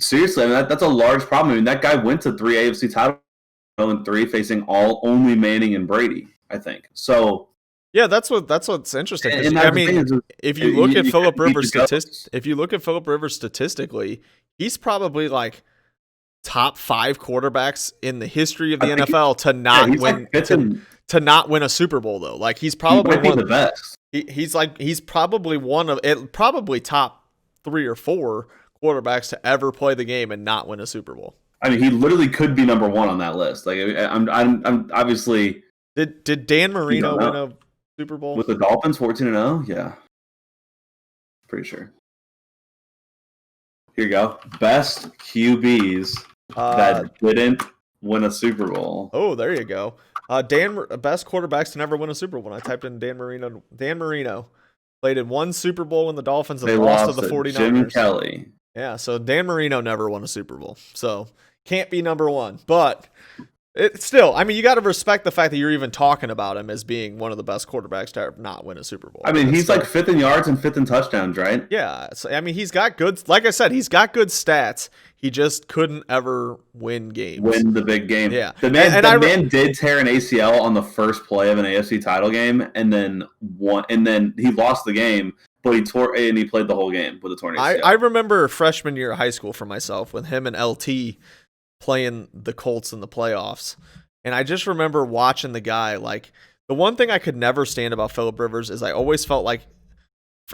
seriously, I mean, that's a large problem. I mean, that guy went to 3 AFC titles and 3 facing only Manning and Brady, I think. So. Yeah, that's what's interesting. I mean, if you look at Phillip Rivers statistically, he's probably top 5 quarterbacks in the history of the NFL to not win a Super Bowl though. He's probably one of the best. He's probably one of probably top 3 or 4 quarterbacks to ever play the game and not win a Super Bowl. I mean, he literally could be number 1 on that list. I'm obviously. Did Dan Marino win a Super Bowl with the Dolphins 14-0? Yeah, pretty sure. Here you go. Best QBs that didn't win a Super Bowl. Oh, there you go. Best quarterbacks to never win a Super Bowl. When I typed in Dan Marino played in 1 Super Bowl when the Dolphins and lost to the 49ers. Jim Kelly. Yeah, so Dan Marino never won a Super Bowl, so can't be number 1. But it still, I mean, you got to respect the fact that you're even talking about him as being one of the best quarterbacks to not win a Super Bowl. I mean, he's 5th in yards and 5th in touchdowns, right? Yeah. So, I mean, he's got good, like I said, he's got good stats. He just couldn't ever win games. Win the big game. Yeah. The man did tear an ACL on the first play of an AFC title game and then he lost the game, but he played the whole game with a torn ACL. I remember freshman year of high school for myself with him and LT playing the Colts in the playoffs. And I just remember watching the guy, the one thing I could never stand about Phillip Rivers is I always felt like,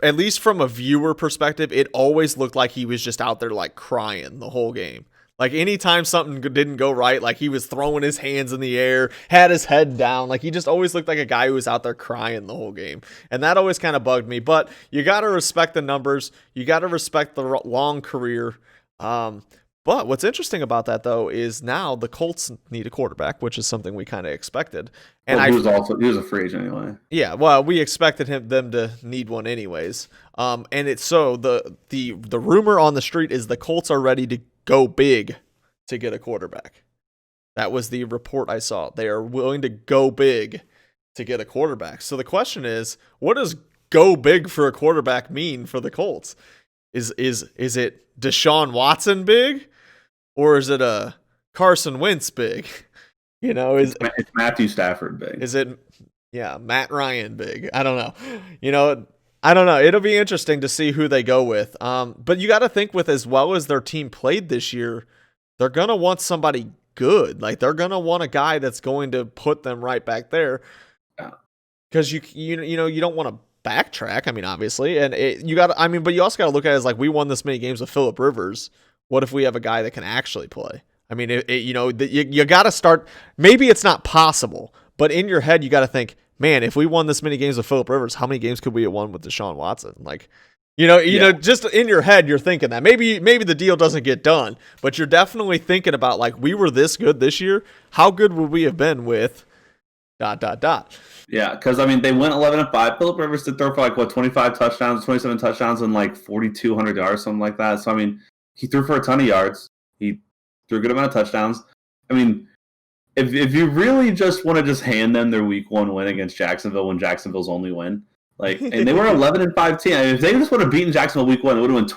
at least from a viewer perspective, it always looked like he was just out there crying the whole game. Like anytime something didn't go right, like he was throwing his hands in the air, had his head down, like he just always looked like a guy who was out there crying the whole game. And that always kind of bugged me. But you got to respect the numbers. You got to respect the long career. But what's interesting about that, though, is now the Colts need a quarterback, which is something we kind of expected. And he was a free agent anyway. Yeah, well, we expected them to need one anyways. And it's so the rumor on the street is the Colts are ready to go big to get a quarterback. That was the report I saw. They are willing to go big to get a quarterback. So the question is, what does go big for a quarterback mean for the Colts? Is it Deshaun Watson big? Or is it a Carson Wentz big? It's Matthew Stafford big. Is it, Matt Ryan big? I don't know. I don't know. It'll be interesting to see who they go with. But you got to think with as well as their team played this year, they're going to want somebody good. Like they're going to want a guy that's going to put them right back there. Because you don't want to backtrack. I mean, obviously, and but you also got to look at it as like we won this many games with Phillip Rivers. What if we have a guy that can actually play? I mean, you got to start. Maybe it's not possible, but in your head, you got to think, man, if we won this many games with Phillip Rivers, how many games could we have won with Deshaun Watson? Like, just in your head, you're thinking that maybe the deal doesn't get done, but you're definitely thinking about like we were this good this year. How good would we have been with ? Yeah, because I mean they went 11-5. Phillip Rivers did throw for 25 touchdowns, 27 touchdowns, and 4,200 yards, something like that. So I mean. He threw for a ton of yards. He threw a good amount of touchdowns. I mean, if you really just want to just hand them their week 1 win against Jacksonville when Jacksonville's only win, and they were 11-5 team. I mean, if they just would have beaten Jacksonville week 1, they would have went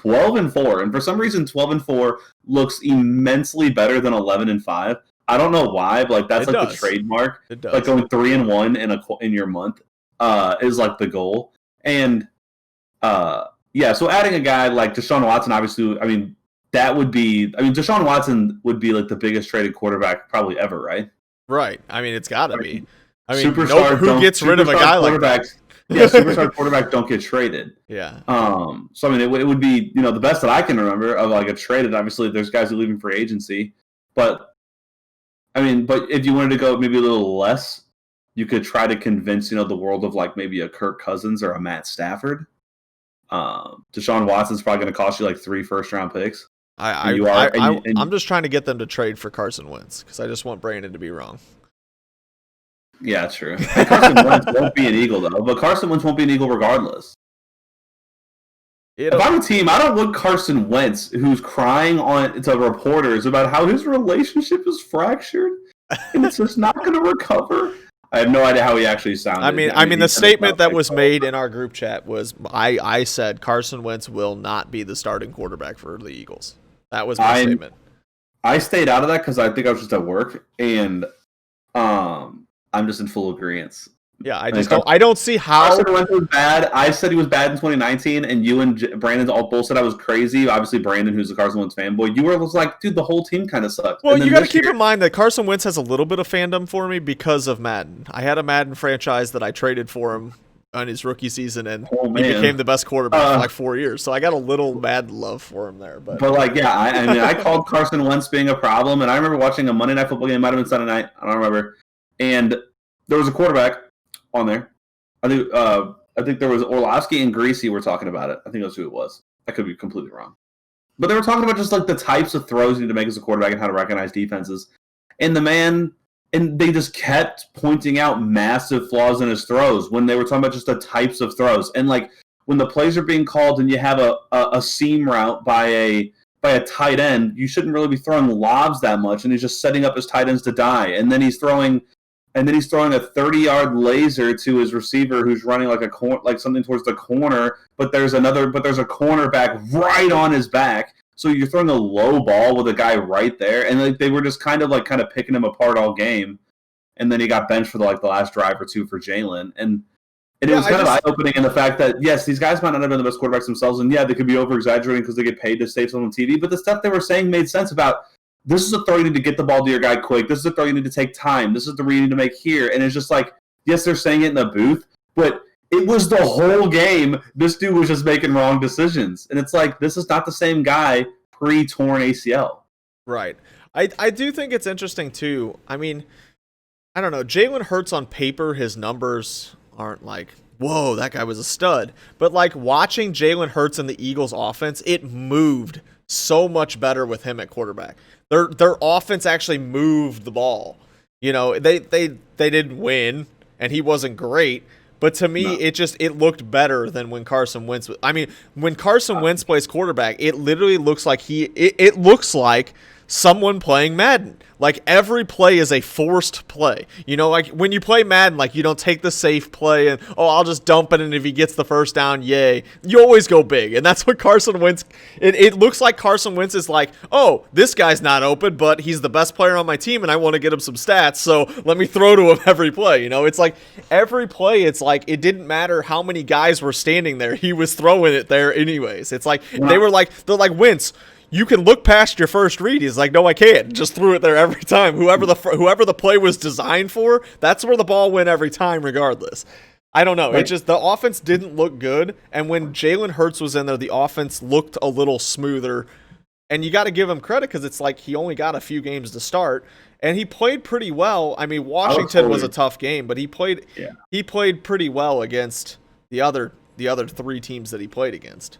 12-4. And for some reason, 12-4 looks immensely better than 11-5. I don't know why, but that's the trademark. It does. Like going 3-1 in your month is the goal. And so adding a guy like Deshaun Watson, obviously, I mean. Deshaun Watson would be the biggest traded quarterback probably ever, right? Right. I mean, it's got to be. I mean, who gets rid of a guy like that? Yeah, superstar quarterbacks don't get traded. Yeah. So I mean, it would be the best that I can remember of a traded. Obviously, there's guys who leave in free agency, but I mean, if you wanted to go maybe a little less, you could try to convince the world of maybe a Kirk Cousins or a Matt Stafford. Deshaun Watson's probably going to cost you 3 first-round picks. I'm just trying to get them to trade for Carson Wentz because I just want Brandon to be wrong. Yeah, true. Carson Wentz won't be an Eagle though, but Carson Wentz won't be an Eagle regardless. If I'm a team, I don't want Carson Wentz, who's crying to reporters about how his relationship is fractured and it's just not going to recover. I have no idea how he actually sounded. I mean, the statement that was made in our group chat was, I said Carson Wentz will not be the starting quarterback for the Eagles. That was my statement. I stayed out of that because I think I was just at work, and I'm just in full agreement. Yeah, I don't see how. Carson Wentz was bad. I said he was bad in 2019, and you and Brandon both said I was crazy. Obviously, Brandon, who's a Carson Wentz fanboy, you were like, dude, the whole team kind of sucked. Well, you got to keep in mind that Carson Wentz has a little bit of fandom for me because of Madden. I had a Madden franchise that I traded for him on his rookie season, and he became the best quarterback for 4 years. So I got a little Madden love for him there. But I called Carson Wentz being a problem, and I remember watching a Monday Night Football game. Might have been Sunday night. I don't remember. And there was a quarterback on there. I think there was Orlovsky and Greasy were talking about it. I think that's who it was. I could be completely wrong. But they were talking about just the types of throws you need to make as a quarterback and how to recognize defenses. And they just kept pointing out massive flaws in his throws when they were talking about just the types of throws. And when the plays are being called and you have a seam route by a tight end, you shouldn't really be throwing lobs that much. And he's just setting up his tight ends to die. And then he's throwing a 30-yard laser to his receiver who's running something towards the corner, but there's a cornerback right on his back. So you're throwing a low ball with a guy right there, and they were just kind of picking him apart all game. And then he got benched for the last drive or two for Jalen, and it was kind of eye-opening in the fact that yes, these guys might not have been the best quarterbacks themselves, and yeah, they could be over-exaggerating because they get paid to save someone on TV. But the stuff they were saying made sense about. This is a throw you need to get the ball to your guy quick. This is a throw you need to take time. This is the read you need to make here. And it's just yes, they're saying it in the booth, but it was the whole game. This dude was just making wrong decisions. And it's this is not the same guy pre-torn ACL. Right. I do think it's interesting too. I mean, I don't know. Jalen Hurts on paper, his numbers aren't like, whoa, that guy was a stud. But like watching Jalen Hurts in the Eagles offense, it moved so much better with him at quarterback. Their offense actually moved the ball. You know, they didn't win and he wasn't great, but to me it looked better than when Carson Wentz when Carson Wentz plays quarterback, it literally looks like it looks like someone playing Madden. Like every play is a forced play. You know, like when you play Madden, like you don't take the safe play and, I'll just dump it and if he gets the first down, yay. You always go big. And that's what Carson Wentz, it looks like Carson Wentz is like, oh, this guy's not open, but he's the best player on my team and I want to get him some stats, so let me throw to him every play. You know, it's like every play, it's like it didn't matter how many guys were standing there. He was throwing it there anyways. It's like, they're like, Wentz, you can look past your first read. He's like, no, I can't. Just threw it there every time. Whoever the play was designed for, that's where the ball went every time, regardless. I don't know. It just, the offense didn't look good. And when Jalen Hurts was in there, the offense looked a little smoother. And you got to give him credit because it's like he only got a few games to start, and he played pretty well. I mean, Washington was a tough game, but he played pretty well against the other three teams that he played against.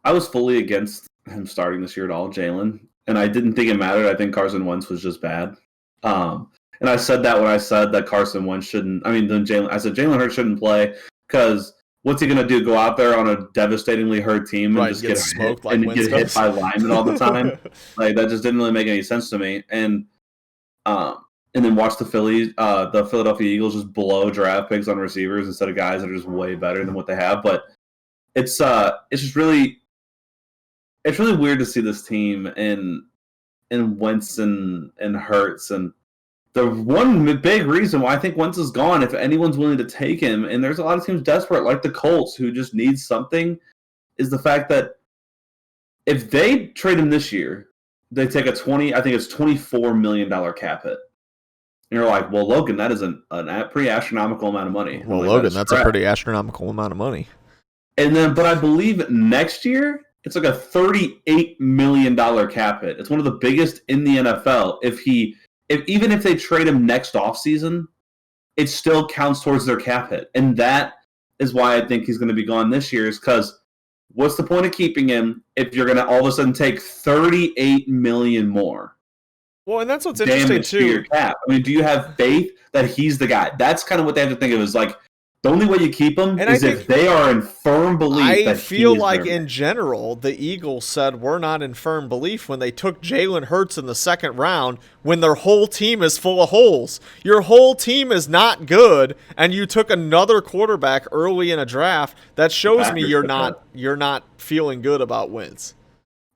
I was fully against him starting this year at all, Jalen, and I didn't think it mattered. I think Carson Wentz was just bad. And I said that when I said that Carson Wentz shouldn't. I said Jalen Hurts shouldn't play because what's he going to do? Go out there on a devastatingly hurt team and just get smoked hit, and get hit by linemen all the time? Like that just didn't really make any sense to me. And then watch the Philadelphia Eagles just blow draft picks on receivers instead of guys that are just way better than what they have. But it's just really. It's really weird to see this team in Wentz and Hurts. And the one big reason why I think Wentz is gone, if anyone's willing to take him, and there's a lot of teams desperate, like the Colts, who just need something, is the fact that if they trade him this year, they take $24 million cap hit. And you're like, well, Logan, that is a pretty astronomical amount of money. Well, Logan, that's a pretty astronomical amount of money. And then, but I believe next year, it's like a $38 million cap hit. It's one of the biggest in the NFL. Even if they trade him next offseason, it still counts towards their cap hit. And that is why I think he's going to be gone this year, is because what's the point of keeping him if you're going to all of a sudden take $38 million more? Well, and that's what's interesting too. To your cap. I mean, do you have faith that he's the guy? That's kind of what they have to think of, is like, the only way you keep them is if they are in firm belief. I feel like in general, the Eagles said we're not in firm belief when they took Jalen Hurts in the second round when their whole team is full of holes. Your whole team is not good, and you took another quarterback early in a draft. That shows me you're not feeling good about Wentz.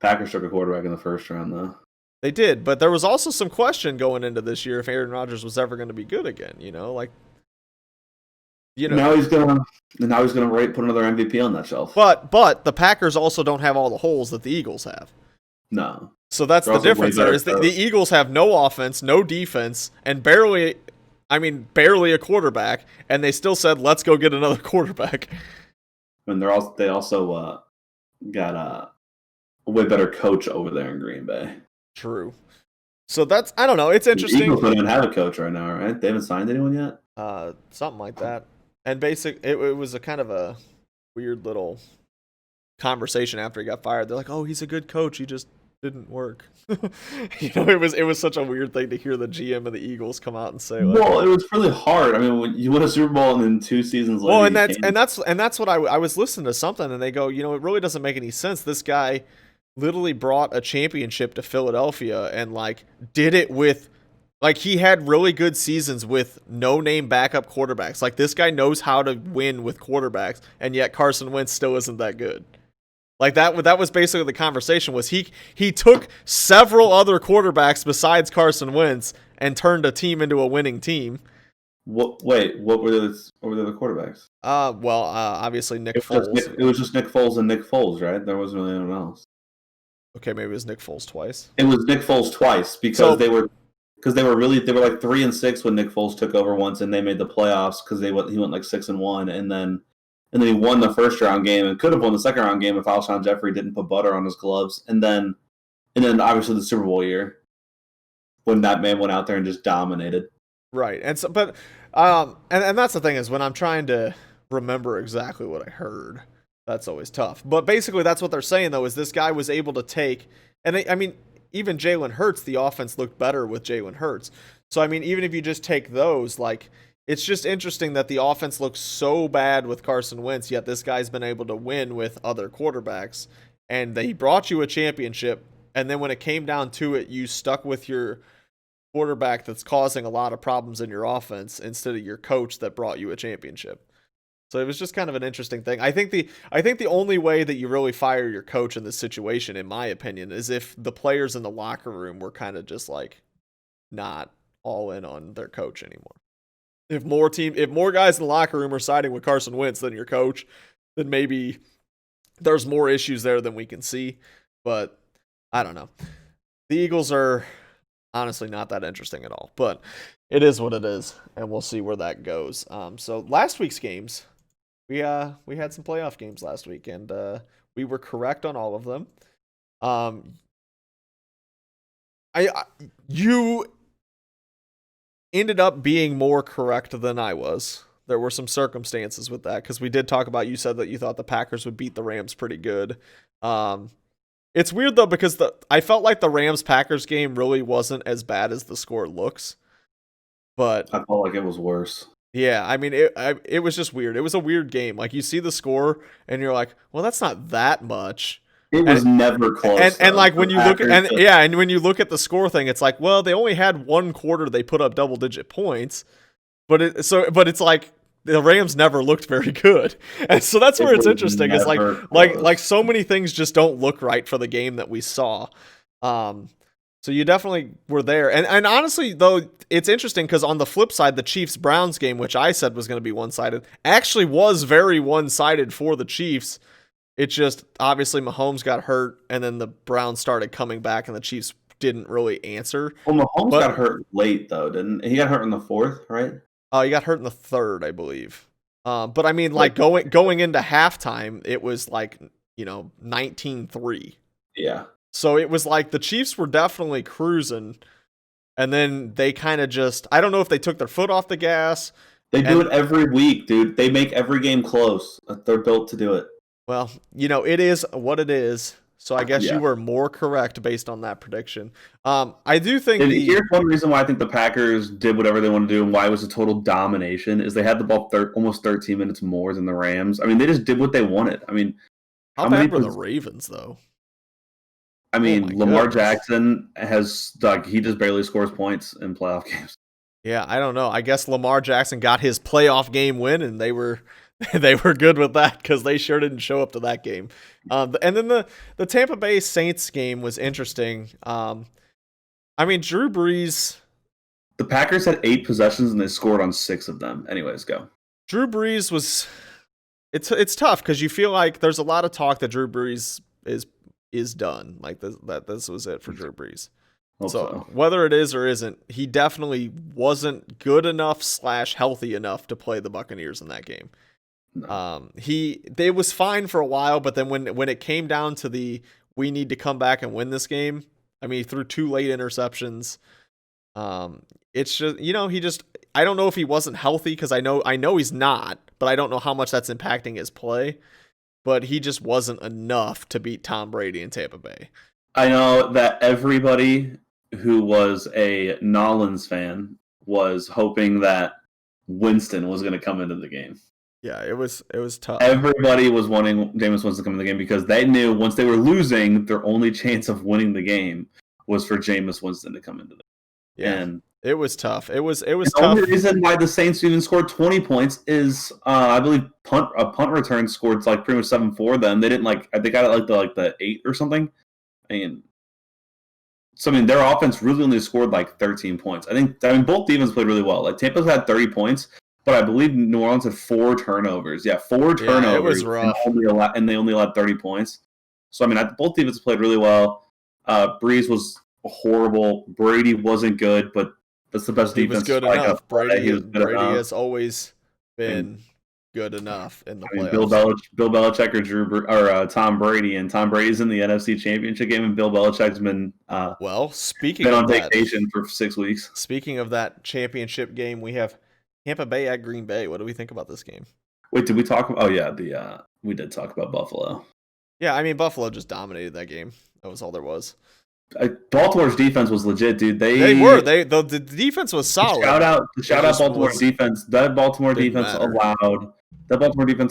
Packers took a quarterback in the first round, though. They did, but there was also some question going into this year if Aaron Rodgers was ever going to be good again. You know, like. Now he's gonna put another MVP on that shelf. But the Packers also don't have all the holes that the Eagles have. No. So that's the difference there. Is the Eagles have no offense, no defense, and barely a quarterback, and they still said, let's go get another quarterback. And they also got a way better coach over there in Green Bay. True. So that's, I don't know, it's interesting. The Eagles don't even have a coach right now, right? They haven't signed anyone yet? Something like that. And it was a kind of a weird little conversation after he got fired. They're like, "Oh, he's a good coach. He just didn't work." It was such a weird thing to hear the GM of the Eagles come out and say. Like, well, it was really hard. I mean, when you win a Super Bowl and then 2 seasons later. Well, and that's what I was listening to something, and they go, it really doesn't make any sense. This guy literally brought a championship to Philadelphia and like did it with. Like, he had really good seasons with no-name backup quarterbacks. Like, this guy knows how to win with quarterbacks, and yet Carson Wentz still isn't that good. Like, that was basically the conversation, was he took several other quarterbacks besides Carson Wentz and turned a team into a winning team. What were the other quarterbacks? Obviously Nick Foles. It was just Nick Foles and Nick Foles, right? There wasn't really anyone else. Okay, maybe it was Nick Foles twice. It was Nick Foles twice because they were like 3-6 when Nick Foles took over once, and they made the playoffs because he went like 6-1, and then he won the first round game and could have won the second round game if Alshon Jeffrey didn't put butter on his gloves, and then obviously the Super Bowl year. when that man went out there and just dominated. Right. And so, but, and that's the thing is when I'm trying to remember exactly what I heard, that's always tough. But basically, that's what they're saying though, is this guy was able to take, and I mean, even Jalen Hurts, the offense looked better with Jalen Hurts. So I mean, even if you just take those, like, it's just interesting that the offense looks so bad with Carson Wentz, yet this guy's been able to win with other quarterbacks, and he brought you a championship. And then when it came down to it, you stuck with your quarterback that's causing a lot of problems in your offense instead of your coach that brought you a championship. So it was just kind of an interesting thing. I think the only way that you really fire your coach in this situation, in my opinion, is if the players in the locker room were kind of just like not all in on their coach anymore. If more guys in the locker room are siding with Carson Wentz than your coach, then maybe there's more issues there than we can see. But I don't know. The Eagles are honestly not that interesting at all, but it is what it is, and we'll see where that goes. So last week's games, we had some playoff games last week, and we were correct on all of them. You ended up being more correct than I was. There were some circumstances with that because we did talk about. You said that you thought the Packers would beat the Rams pretty good. It's weird though because I felt like the Rams-Packers game really wasn't as bad as the score looks, but I felt like it was worse. Yeah, I mean it was just weird. It was a weird game. Like you see the score and you're like, well, that's not that much. It was never close. And like when you look at and when you look at the score thing, it's like, well, they only had one quarter they put up double-digit points, but it's like the Rams never looked very good. And so that's where it's interesting. It's like so many things just don't look right for the game that we saw. So you definitely were there. And honestly, though, it's interesting because on the flip side, the Chiefs-Browns game, which I said was going to be one-sided, actually was very one-sided for the Chiefs. It just, obviously, Mahomes got hurt, and then the Browns started coming back, and the Chiefs didn't really answer. Well, Mahomes got hurt late, though, didn't he? He got hurt in the fourth, right? He got hurt in the third, I believe. But, I mean, like, going into halftime, it was like, 19-3. Yeah. So it was like the Chiefs were definitely cruising, and then they kind of just, I don't know if they took their foot off the gas. They do it every week, dude. They make every game close. They're built to do it. Well, it is what it is. So I guess you were more correct based on that prediction. I do think here's one reason why I think the Packers did whatever they want to do and why it was a total domination is they had the ball almost 13 minutes more than the Rams. I mean, they just did what they wanted. I mean, how bad were the Ravens, though? I mean, Lamar Jackson he just barely scores points in playoff games. Yeah, I don't know. I guess Lamar Jackson got his playoff game win, and they were good with that because they sure didn't show up to that game. And then the Tampa Bay Saints game was interesting. I mean, Drew Brees. The Packers had 8 possessions and they scored on 6 of them. Anyways, go. Drew Brees was. It's tough because you feel like there's a lot of talk that Drew Brees is done. Like this was it for Drew Brees. So whether it is or isn't, he definitely wasn't good enough / healthy enough to play the Buccaneers in that game. No. They was fine for a while, but then when it came down to we need to come back and win this game, I mean, he threw 2 late interceptions. It's just, I don't know if he wasn't healthy because I know he's not, but I don't know how much that's impacting his play. But he just wasn't enough to beat Tom Brady in Tampa Bay. I know that everybody who was a Nolans fan was hoping that Winston was going to come into the game. Yeah, it was tough. Everybody was wanting Jameis Winston to come into the game because they knew once they were losing, their only chance of winning the game was for Jameis Winston to come into the game. Yeah. And it was tough. It was tough. The only reason why the Saints even scored 20 points is, I believe, a punt return scored like pretty much 7 for them. They didn't they got it like the 8 or something. So their offense really only scored like 13 points. I mean, both defenses played really well. Like Tampa's had 30 points, but I believe New Orleans had 4 turnovers. Yeah, 4 turnovers. Yeah, it was rough. And they only allowed 30 points. So both defenses played really well. Breese was horrible. Brady wasn't good, but that's the best defense. He was good enough. Brady has always been good enough in the I mean, playoffs. Bill Belichick or Tom Brady, and Tom Brady's in the NFC Championship game, and Bill Belichick's been Speaking been of on that, vacation for 6 weeks. speaking of that championship game, we have Tampa Bay at Green Bay. What do we think about this game? Wait, did we talk? Oh yeah, we did talk about Buffalo. Yeah, I mean Buffalo just dominated that game. That was all there was. Baltimore's defense was legit, dude. The defense was solid. Shout out Baltimore's defense. That Baltimore defense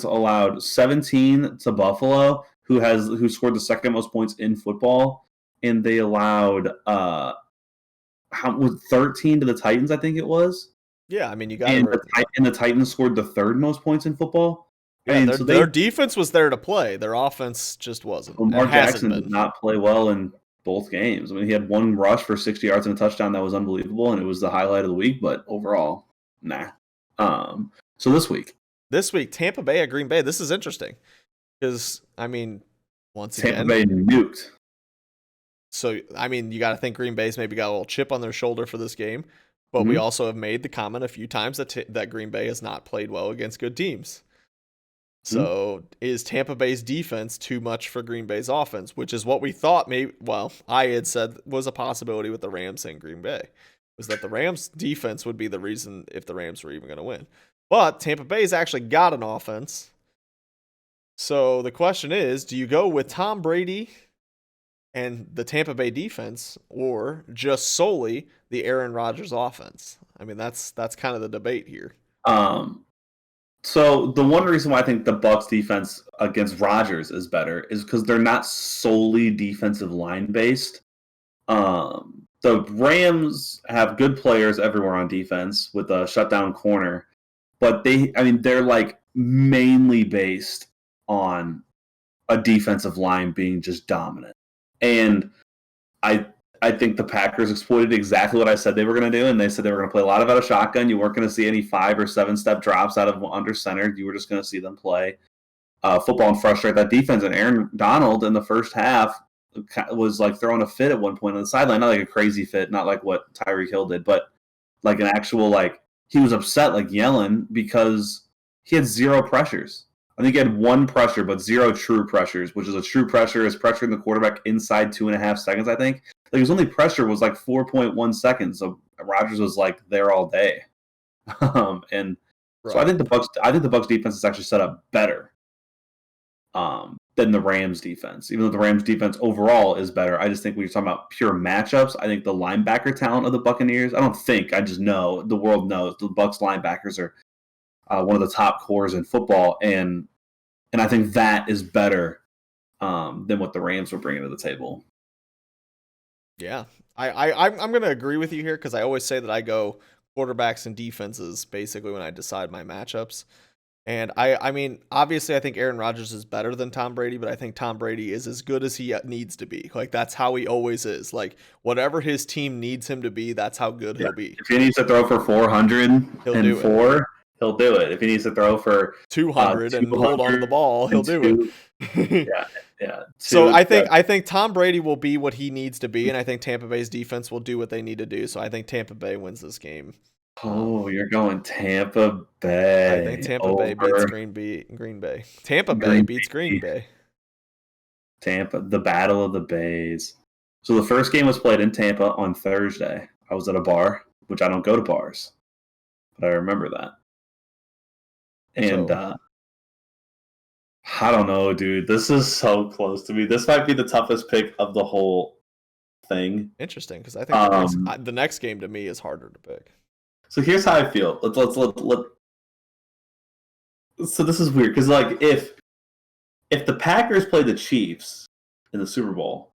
allowed 17 to Buffalo, who scored the second most points in football, and they allowed 13 to the Titans, I think it was. Yeah, I mean you got and the Titans scored the third most points in football. Yeah, their defense was there to play. Their offense just wasn't. Lamar Jackson did not play well in both games. I mean, he had one rush for 60 yards and a touchdown that was unbelievable, and it was the highlight of the week. But overall, nah. So this week, Tampa Bay at Green Bay. This is interesting because I mean, Tampa Bay nuked. So I mean, you got to think Green Bay's maybe got a little chip on their shoulder for this game, but we also have made the comment a few times that Green Bay has not played well against good teams. So is Tampa Bay's defense too much for Green Bay's offense, which is what we thought I had said was a possibility with the Rams and Green Bay, was that the Rams defense would be the reason if the Rams were even going to win. But Tampa Bay's actually got an offense. So the question is, do you go with Tom Brady and the Tampa Bay defense or just solely the Aaron Rodgers offense? I mean, that's kind of the debate here. So the one reason why I think the Bucs defense against Rodgers is better is because they're not solely defensive line based. The Rams have good players everywhere on defense with a shutdown corner, but they're like mainly based on a defensive line being just dominant. And I think the Packers exploited exactly what I said they were going to do, and they said they were going to play a lot out of shotgun. You weren't going to see any 5 or 7 step drops out of under center. You were just going to see them play football and frustrate that defense. And Aaron Donald in the first half was like throwing a fit at one point on the sideline, not like a crazy fit, not like what Tyreek Hill did, but like an actual he was upset, like yelling because he had 0 pressures. I think he had 1 pressure, but 0 true pressures, which is a true pressure is pressuring the quarterback inside 2.5 seconds, I think. Like his only pressure was like 4.1 seconds, so Rodgers was like there all day. So I think the Bucs defense is actually set up better than the Rams defense. Even though the Rams defense overall is better, I just think when you're talking about pure matchups, I think the linebacker talent of the Buccaneers, I just know, the world knows the Bucs linebackers are one of the top cores in football, and I think that is better than what the Rams were bringing to the table. Yeah, I'm going to agree with you here because I always say that I go quarterbacks and defenses basically when I decide my matchups. And I mean, obviously, I think Aaron Rodgers is better than Tom Brady, but I think Tom Brady is as good as he needs to be. Like, that's how he always is. Like, whatever his team needs him to be, that's how good he'll be. If he needs to throw for 404, he'll do it. If he needs to throw for 200 and hold on to the ball, he'll do it. Yeah. So I think Tom Brady will be what he needs to be, and I think Tampa Bay's defense will do what they need to do. So I think Tampa Bay wins this game. Oh, you're going Tampa Bay. I think Tampa Bay beats Green Bay. Tampa Bay beats Green Bay. Tampa, the Battle of the Bays. So the first game was played in Tampa on Thursday. I was at a bar, which I don't go to bars, but I remember that. And I don't know, dude. This is so close to me. This might be the toughest pick of the whole thing. Interesting, because I think the next game to me is harder to pick. So here's how I feel. So this is weird because if the Packers play the Chiefs in the Super Bowl,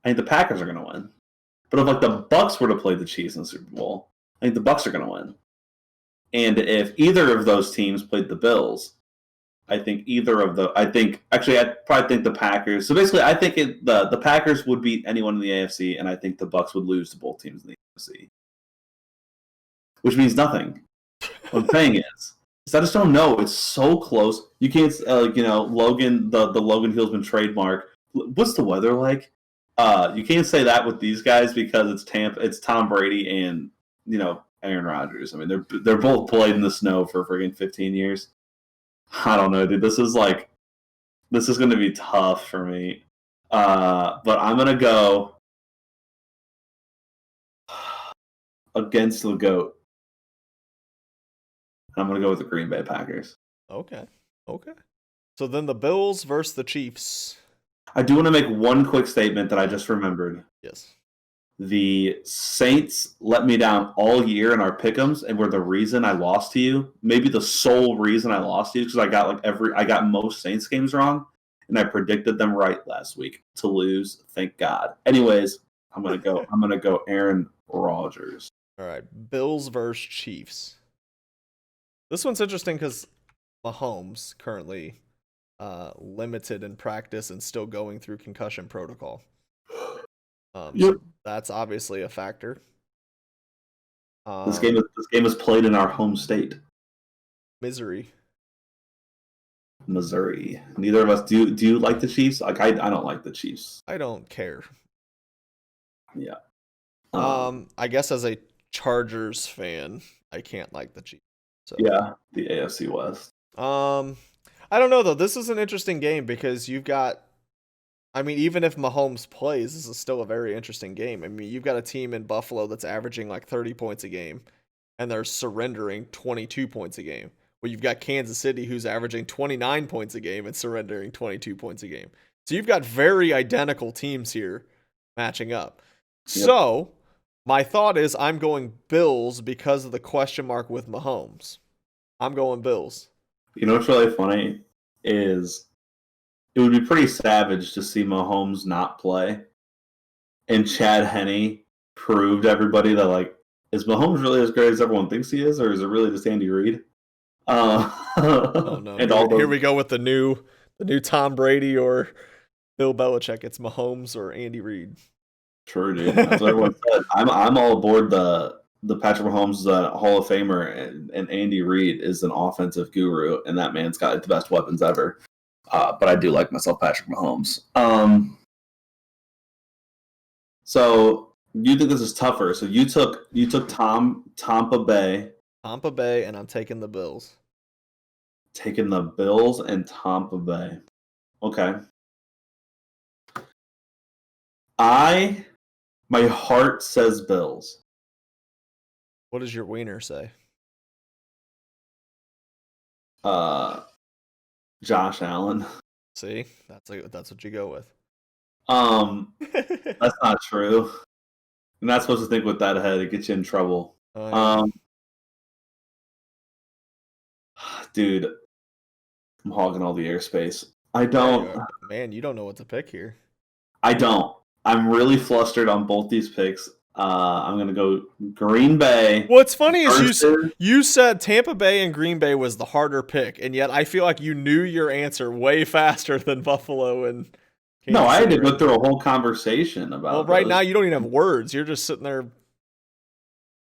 I think the Packers are going to win. But if the Bucs were to play the Chiefs in the Super Bowl, I think the Bucs are going to win. And if either of those teams played the Bills, I think I'd probably think the Packers. So basically, I think the Packers would beat anyone in the AFC, and I think the Bucs would lose to both teams in the AFC. Which means nothing. What I'm saying is I just don't know. It's so close. You can't, Logan, the Logan Hillsman trademark. What's the weather like? You can't say that with these guys because it's Tom Brady and Aaron Rodgers. I mean, they're both played in the snow for friggin' 15 years. I don't know, dude. This is going to be tough for me. But I'm going to go against the GOAT. I'm going to go with the Green Bay Packers. Okay. So then the Bills versus the Chiefs. I do want to make one quick statement that I just remembered. Yes. The Saints let me down all year in our pick'ems and were the reason I lost to you. Maybe the sole reason I lost to you, because I got most Saints games wrong, and I predicted them right last week to lose. Thank God. Anyways, I'm gonna go Aaron Rodgers. All right, Bills versus Chiefs. This one's interesting because Mahomes currently limited in practice and still going through concussion protocol. So that's obviously a factor. This game is played in our home state, Missouri. Neither of us do you like the Chiefs? Like I don't like the Chiefs. I don't care. Yeah. I guess as a Chargers fan, I can't like the Chiefs. So. Yeah, the AFC West. I don't know though. This is an interesting game because you've got. I mean, even if Mahomes plays, this is still a very interesting game. I mean, you've got a team in Buffalo that's averaging like 30 points a game, and they're surrendering 22 points a game. Well, you've got Kansas City, who's averaging 29 points a game and surrendering 22 points a game. So you've got very identical teams here matching up. Yep. So my thought is I'm going Bills because of the question mark with Mahomes. I'm going Bills. You know what's really funny is it would be pretty savage to see Mahomes not play, and Chad Henne proved everybody that, like, is Mahomes really as great as everyone thinks he is, or is it really just Andy Reid? Oh no! And here we go with the new Tom Brady or Bill Belichick. It's Mahomes or Andy Reid. True, dude. That's what everyone said. I'm all aboard the Patrick Mahomes Hall of Famer, and Andy Reid is an offensive guru, and that man's got the best weapons ever. But I do like myself Patrick Mahomes. So you think this is tougher? So you took Tampa Bay. Tampa Bay, and I'm taking the Bills. Taking the Bills and Tampa Bay. Okay. My heart says Bills. What does your wiener say? Josh Allen. See, that's what you go with. That's not true. You're not supposed to think with that ahead. It gets you in trouble. Dude, I'm hogging all the airspace. I don't. Man, you don't know what to pick here. I don't. I'm really flustered on both these picks. I'm going to go Green Bay. What's funny is you said Tampa Bay and Green Bay was the harder pick, and yet I feel like you knew your answer way faster than Buffalo and Kansas City. I had to go through a whole conversation about Well, right now you don't even have words. You're just sitting there.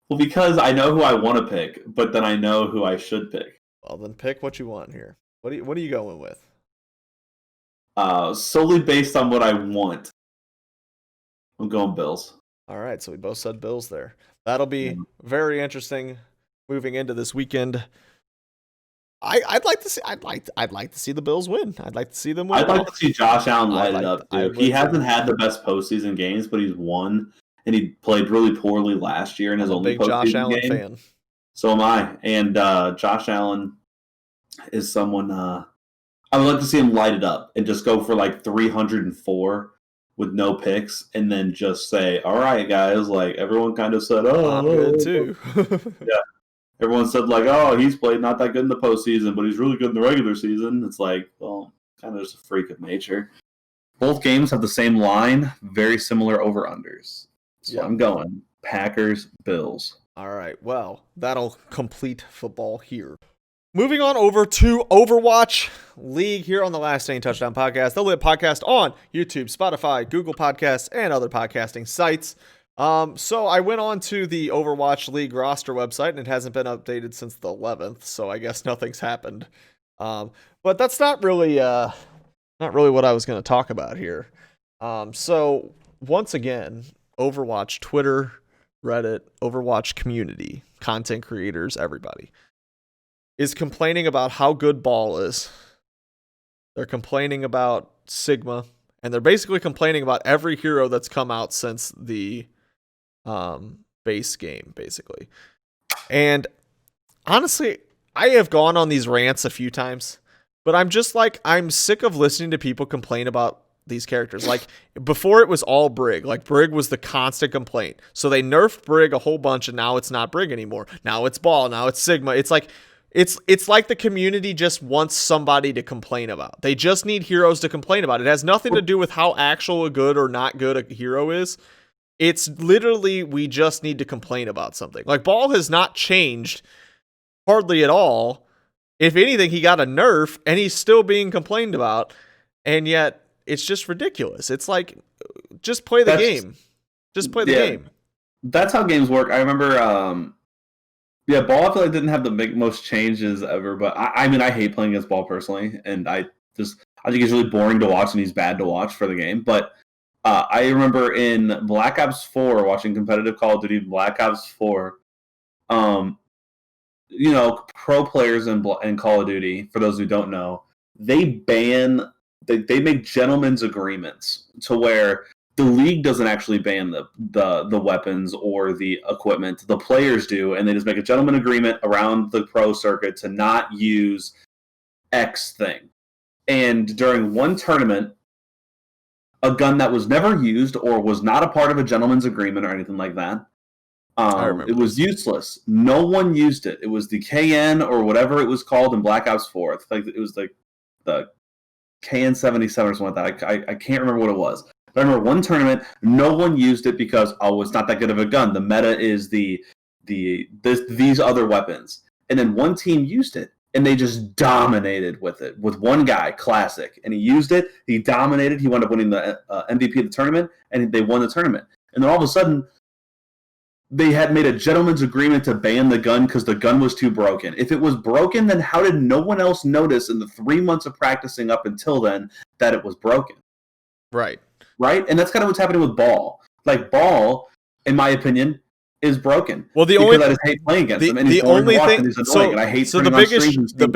Well, because I know who I want to pick, but then I know who I should pick. Well, then pick what you want here. What are you going with? Solely based on what I want, I'm going Bills. All right, so we both said Bills there. That'll be very interesting moving into this weekend. I'd like to see the Bills win. I'd like to see them win. I'd like to see Josh Allen light it up, dude. He hasn't had the best postseason games, but he's won, and he played really poorly last year in his only postseason Josh Allen game. Fan. So am I. And Josh Allen is someone I would like to see him light it up and just go for like 304 with no picks, and then just say, all right, guys, like everyone kind of said, I'm good too. Yeah. Everyone said, like, oh, he's played not that good in the postseason, but he's really good in the regular season. It's like, well, kind of just a freak of nature. Both games have the same line, very similar over-unders. So I'm going Packers, Bills. All right, well, that'll complete football here. Moving on over to Overwatch League here on the Last Standing Touchdown podcast, the Lit podcast on YouTube, Spotify, Google Podcasts, and other podcasting sites. So I went on to the Overwatch League roster website, and it hasn't been updated since the 11th, so I guess nothing's happened. But that's not really what I was going to talk about here. So once again, Overwatch Twitter, Reddit, Overwatch community, content creators, everybody. is complaining about how good ball is. They're complaining about Sigma, and they're basically complaining about every hero that's come out since the base game, basically. And honestly, I have gone on these rants a few times, but I'm just like, I'm sick of listening to people complain about these characters. Like, before it was all Brig. Like, Brig was the constant complaint. So they nerfed Brig a whole bunch, and now it's not Brig anymore. Now it's Ball. Now it's Sigma. It's like, it's like the community just wants somebody to complain about. They just need heroes to complain about. It has nothing to do with how actual a good or not good a hero is. It's literally, we just need to complain about something. Like, Ball has not changed hardly at all. If anything, he got a nerf, and he's still being complained about, and yet it's just ridiculous. It's like, just play the game. Just play the game. That's how games work. I remember, Ball I feel like didn't have the most changes ever, but I mean, I hate playing against Ball personally, and I think he's really boring to watch, and he's bad to watch for the game. But I remember in Black Ops 4, watching competitive Call of Duty Black Ops 4, pro players in Call of Duty, for those who don't know, they make gentlemen's agreements to where the league doesn't actually ban the weapons or the equipment. The players do, and they just make a gentleman agreement around the pro circuit to not use X thing. And during one tournament, a gun that was never used or was not a part of a gentleman's agreement or anything like that, it was useless. No one used it. It was the KN or whatever it was called in Black Ops 4. It was like the KN-77 or something like that. I can't remember what it was. But I remember one tournament, no one used it because, it's not that good of a gun. The meta is these other weapons. And then one team used it, and they just dominated with it. With one guy, Classic. And he used it, he dominated, he wound up winning the MVP of the tournament, and they won the tournament. And then all of a sudden, they had made a gentleman's agreement to ban the gun because the gun was too broken. If it was broken, then how did no one else notice in the 3 months of practicing up until then that it was broken? Right. And that's kind of what's happening with Ball. Like, Ball, in my opinion, is broken. Well, I just hate playing against him. And the only thing, and I hate the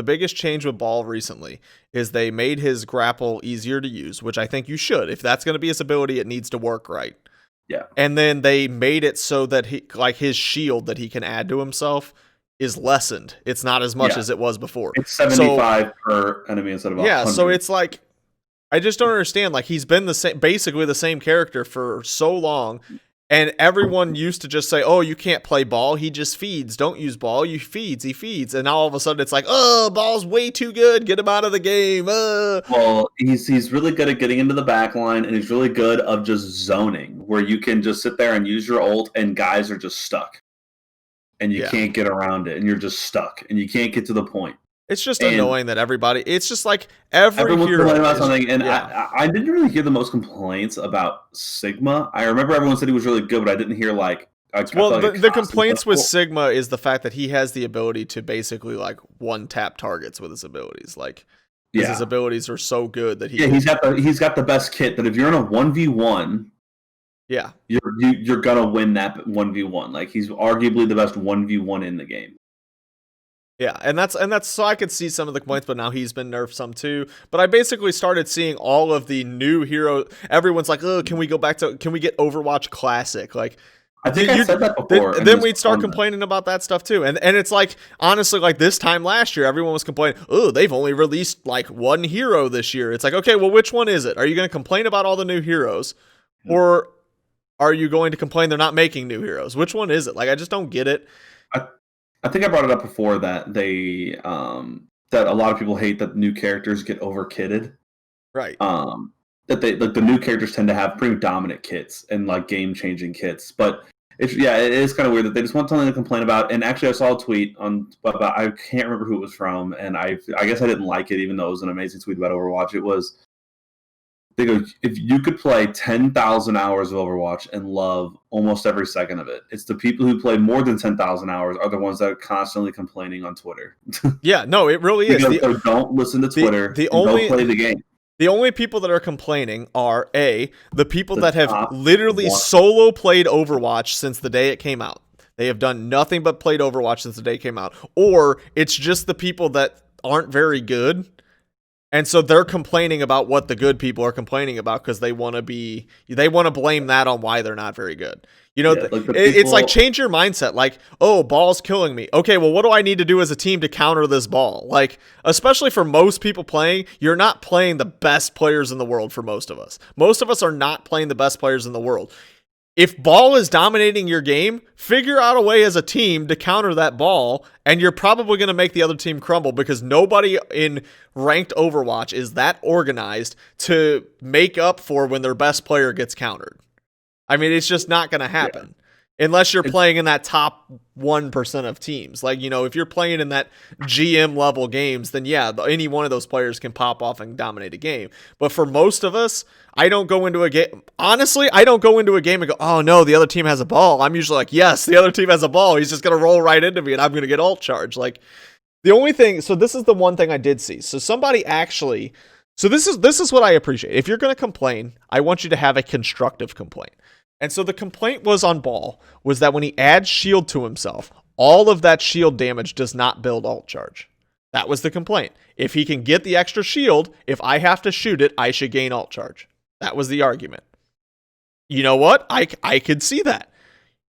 biggest change with Ball recently is they made his grapple easier to use, which I think you should. If that's going to be his ability, it needs to work right. Yeah. And then they made it so that his shield that he can add to himself is lessened. It's not as much as it was before. It's 75 per enemy instead of 100. Yeah, so it's like, I just don't understand. Like, he's been basically the same character for so long, and everyone used to just say, "Oh, you can't play Ball. He just feeds. Don't use Ball. He feeds." And now all of a sudden it's like, "Oh, Ball's way too good. Get him out of the game." Well, he's really good at getting into the back line, and he's really good of just zoning, where you can just sit there and use your ult, and guys are just stuck, and you can't get around it, and you're just stuck, and you can't get to the point. It's just annoying that everybody. It's just like everyone's hero complaining about something, and I didn't really hear the most complaints about Sigma. I remember everyone said he was really good, but I didn't hear the complaints with Sigma is the fact that he has the ability to basically like one tap targets with his abilities. Like, his abilities are so good that he's got the best kit. That if you're in a 1v1, you're gonna win that 1v1. Like, he's arguably the best 1v1 in the game. Yeah, and that's so I could see some of the complaints, but now he's been nerfed some too. But I basically started seeing all of the new hero. Everyone's like, "Oh, can we get Overwatch Classic?" Like, I think I said that before. Then we'd start complaining about that stuff too. And it's like, honestly, like this time last year, everyone was complaining, "Oh, they've only released like one hero this year." It's like, okay, well, which one is it? Are you going to complain about all the new heroes, or are you going to complain they're not making new heroes? Which one is it? Like, I just don't get it. I think I brought it up before that they that a lot of people hate that new characters get over-kitted. Right. That the new characters tend to have pretty dominant kits and like game-changing kits. But it is kind of weird that they just want something to complain about. And actually, I saw a tweet about I can't remember who it was from, and I guess I didn't like it, even though it was an amazing tweet about Overwatch. It was, they go, if you could play 10,000 hours of Overwatch and love almost every second of it, it's the people who play more than 10,000 hours are the ones that are constantly complaining on Twitter. Yeah, no, it really is. Don't listen to Twitter. Don't play the game. The only people that are complaining are the people that have literally solo played Overwatch since the day it came out. They have done nothing but played Overwatch since the day it came out. Or it's just the people that aren't very good. And so they're complaining about what the good people are complaining about because they want to blame that on why they're not very good. You know, it's like change your mindset. Like, oh, ball's killing me. Okay, well, what do I need to do as a team to counter this ball? Like, especially for most people playing, you're not playing the best players in the world for most of us. Most of us are not playing the best players in the world. If ball is dominating your game, figure out a way as a team to counter that ball, and you're probably going to make the other team crumble because nobody in ranked Overwatch is that organized to make up for when their best player gets countered. I mean, it's just not going to happen. Unless you're playing in that top 1% of teams. Like, you know, if you're playing in that GM level games, then yeah, any one of those players can pop off and dominate a game. But for most of us, I don't go into a game. Honestly, I don't go into a game and go, oh no, the other team has a ball. I'm usually like, yes, the other team has a ball. He's just going to roll right into me and I'm going to get ult charge. Like, the only thing, so this is the one thing I did see. So somebody actually, so this is what I appreciate. If you're going to complain, I want you to have a constructive complaint. And so the complaint was on ball was that when he adds shield to himself, all of that shield damage does not build ult charge. That was the complaint. If he can get the extra shield, if I have to shoot it, I should gain ult charge. That was the argument. You know what? I could see that.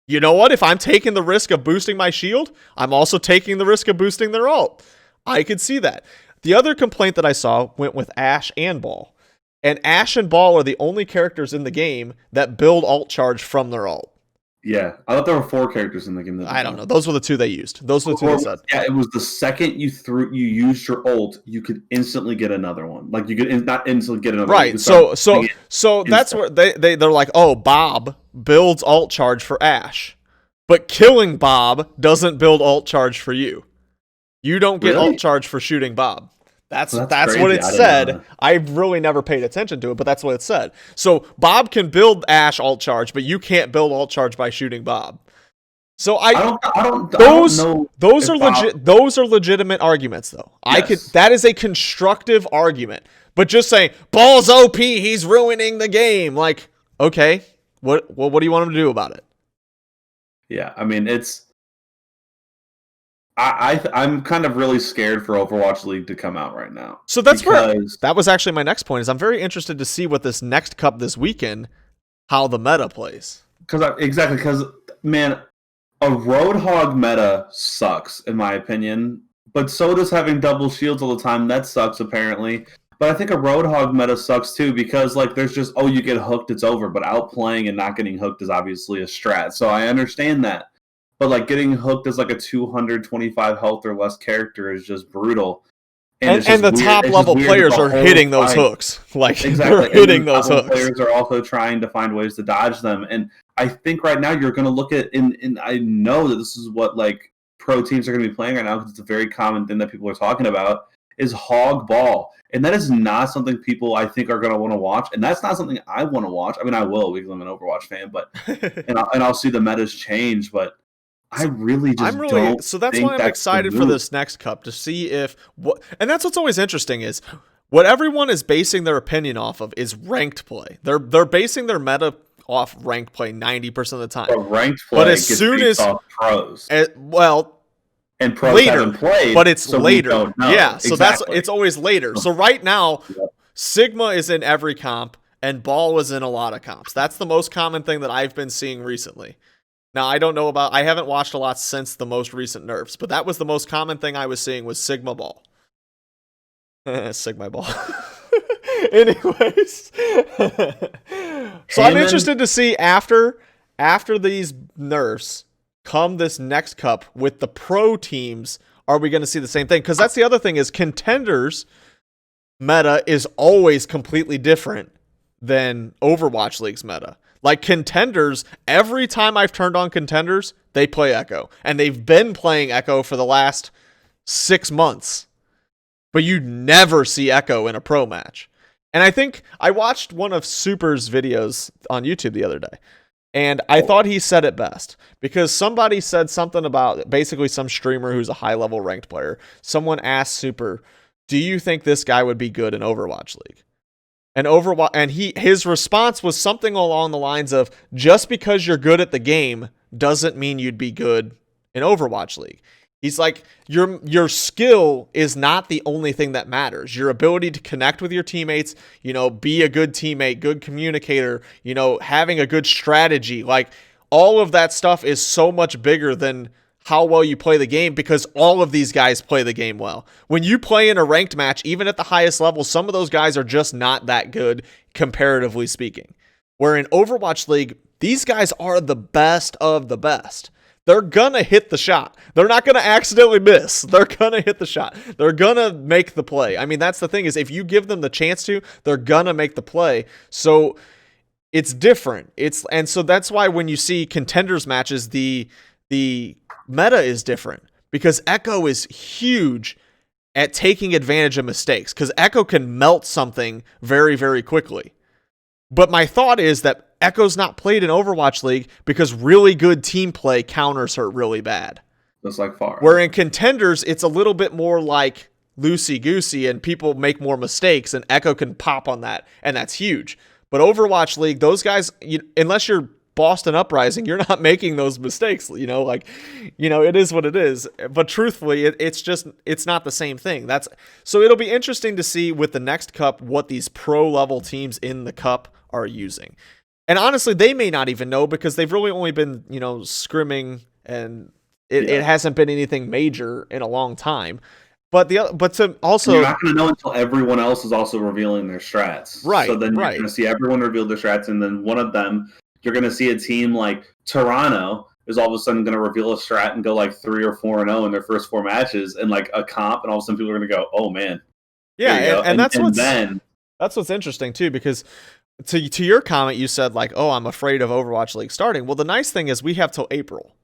You know what? If I'm taking the risk of boosting my shield, I'm also taking the risk of boosting their ult. I could see that. The other complaint that I saw went with Ashe and Ball. And Ashe and Ball are the only characters in the game that build ult charge from their ult. Yeah, I thought there were 4 characters in the game. I don't know. Those were the 2 they used. Those were the 2 they said. Yeah, it was the second you used your ult, you could instantly get another one. Like you could not instantly get another. Right. So that's where they're like, oh, Bob builds ult charge for Ashe, but killing Bob doesn't build ult charge for you. You don't get ult charge for shooting Bob. That's what it said. I've really never paid attention to it, but that's what it said. So Bob can build Ashe ult charge, but you can't build ult charge by shooting Bob. So I don't know. Those are legit. Those are legitimate arguments, though. Yes. That is a constructive argument. But just saying Ball's OP, he's ruining the game. Like, okay, what do you want him to do about it? Yeah, I mean it's. I'm kind of really scared for Overwatch League to come out right now. So that was actually my next point. Is I'm very interested to see what this next cup this weekend, how the meta plays. Because man, a Roadhog meta sucks in my opinion, but so does having double shields all the time. That sucks apparently. But I think a Roadhog meta sucks too because like there's just you get hooked, it's over. But outplaying and not getting hooked is obviously a strat. So I understand that. But like getting hooked as like a 225 health or less character is just brutal. And the top level players are hitting those hooks. Like they're hitting those hooks. Players are also trying to find ways to dodge them. And I think right now you're going to look at and I know that this is what like pro teams are going to be playing right now because it's a very common thing that people are talking about is hog ball. And that is not something people I think are going to want to watch. And that's not something I want to watch. I mean, I will because I'm an Overwatch fan, but and I'll see the metas change, but I really just don't. So that's why I'm excited for this next cup to see if and that's what's always interesting is what everyone is basing their opinion off of is ranked play. They're basing their meta off ranked play 90% of the time. But ranked play gets based off pros. And pros later, haven't played, but it's so later. Yeah, so it's always later. So right now, Sigma is in every comp and Ball is in a lot of comps. That's the most common thing that I've been seeing recently. Now, I haven't watched a lot since the most recent nerfs, but that was the most common thing I was seeing was Sigma Ball. Sigma Ball. Anyways. So I'm interested to see after these nerfs, come this next cup with the pro teams, are we going to see the same thing? Because that's the other thing is Contenders meta is always completely different than Overwatch League's meta. Like Contenders, every time I've turned on Contenders, they play Echo. And they've been playing Echo for the last 6 months. But you never see Echo in a pro match. And I think I watched one of Super's videos on YouTube the other day. And I thought he said it best. Because somebody said something about basically some streamer who's a high-level ranked player. Someone asked Super, do you think this guy would be good in Overwatch League? And his response was something along the lines of, just because you're good at the game doesn't mean you'd be good in Overwatch League. He's like, your skill is not the only thing that matters. Your ability to connect with your teammates, be a good teammate, good communicator, having a good strategy. Like, all of that stuff is so much bigger than how well you play the game, because all of these guys play the game well. When you play in a ranked match, even at the highest level, some of those guys are just not that good, comparatively speaking. Where in Overwatch League, these guys are the best of the best. They're going to hit the shot. They're not going to accidentally miss. They're going to hit the shot. They're going to make the play. I mean, that's the thing, is if you give them the chance to, they're going to make the play. So it's different. And so that's why when you see contenders matches, the meta is different, because Echo is huge at taking advantage of mistakes, because Echo can melt something very, very quickly. But my thought is that Echo's not played in Overwatch League because really good team play counters her really bad. Just like far. Where in contenders, it's a little bit more like loosey-goosey and people make more mistakes, and Echo can pop on that, and that's huge. But Overwatch League, those guys, unless you're Boston Uprising, you're not making those mistakes. It is what it is. But truthfully, it's not the same thing. So it'll be interesting to see with the next cup what these pro-level teams in the cup are using. And honestly, they may not even know, because they've really only been, scrimming, and it hasn't been anything major in a long time. But you're not going to know until everyone else is also revealing their strats. Right. So then you're going to see everyone reveal their strats, and then one of them, you're going to see a team like Toronto is all of a sudden going to reveal a strat and go like 3 or 4-0 in their first 4 matches, and like a comp, and all of a sudden people are going to go, "Oh man." Yeah, and that's what's interesting too, because to your comment, you said like, "Oh, I'm afraid of Overwatch League starting." Well, the nice thing is we have till April.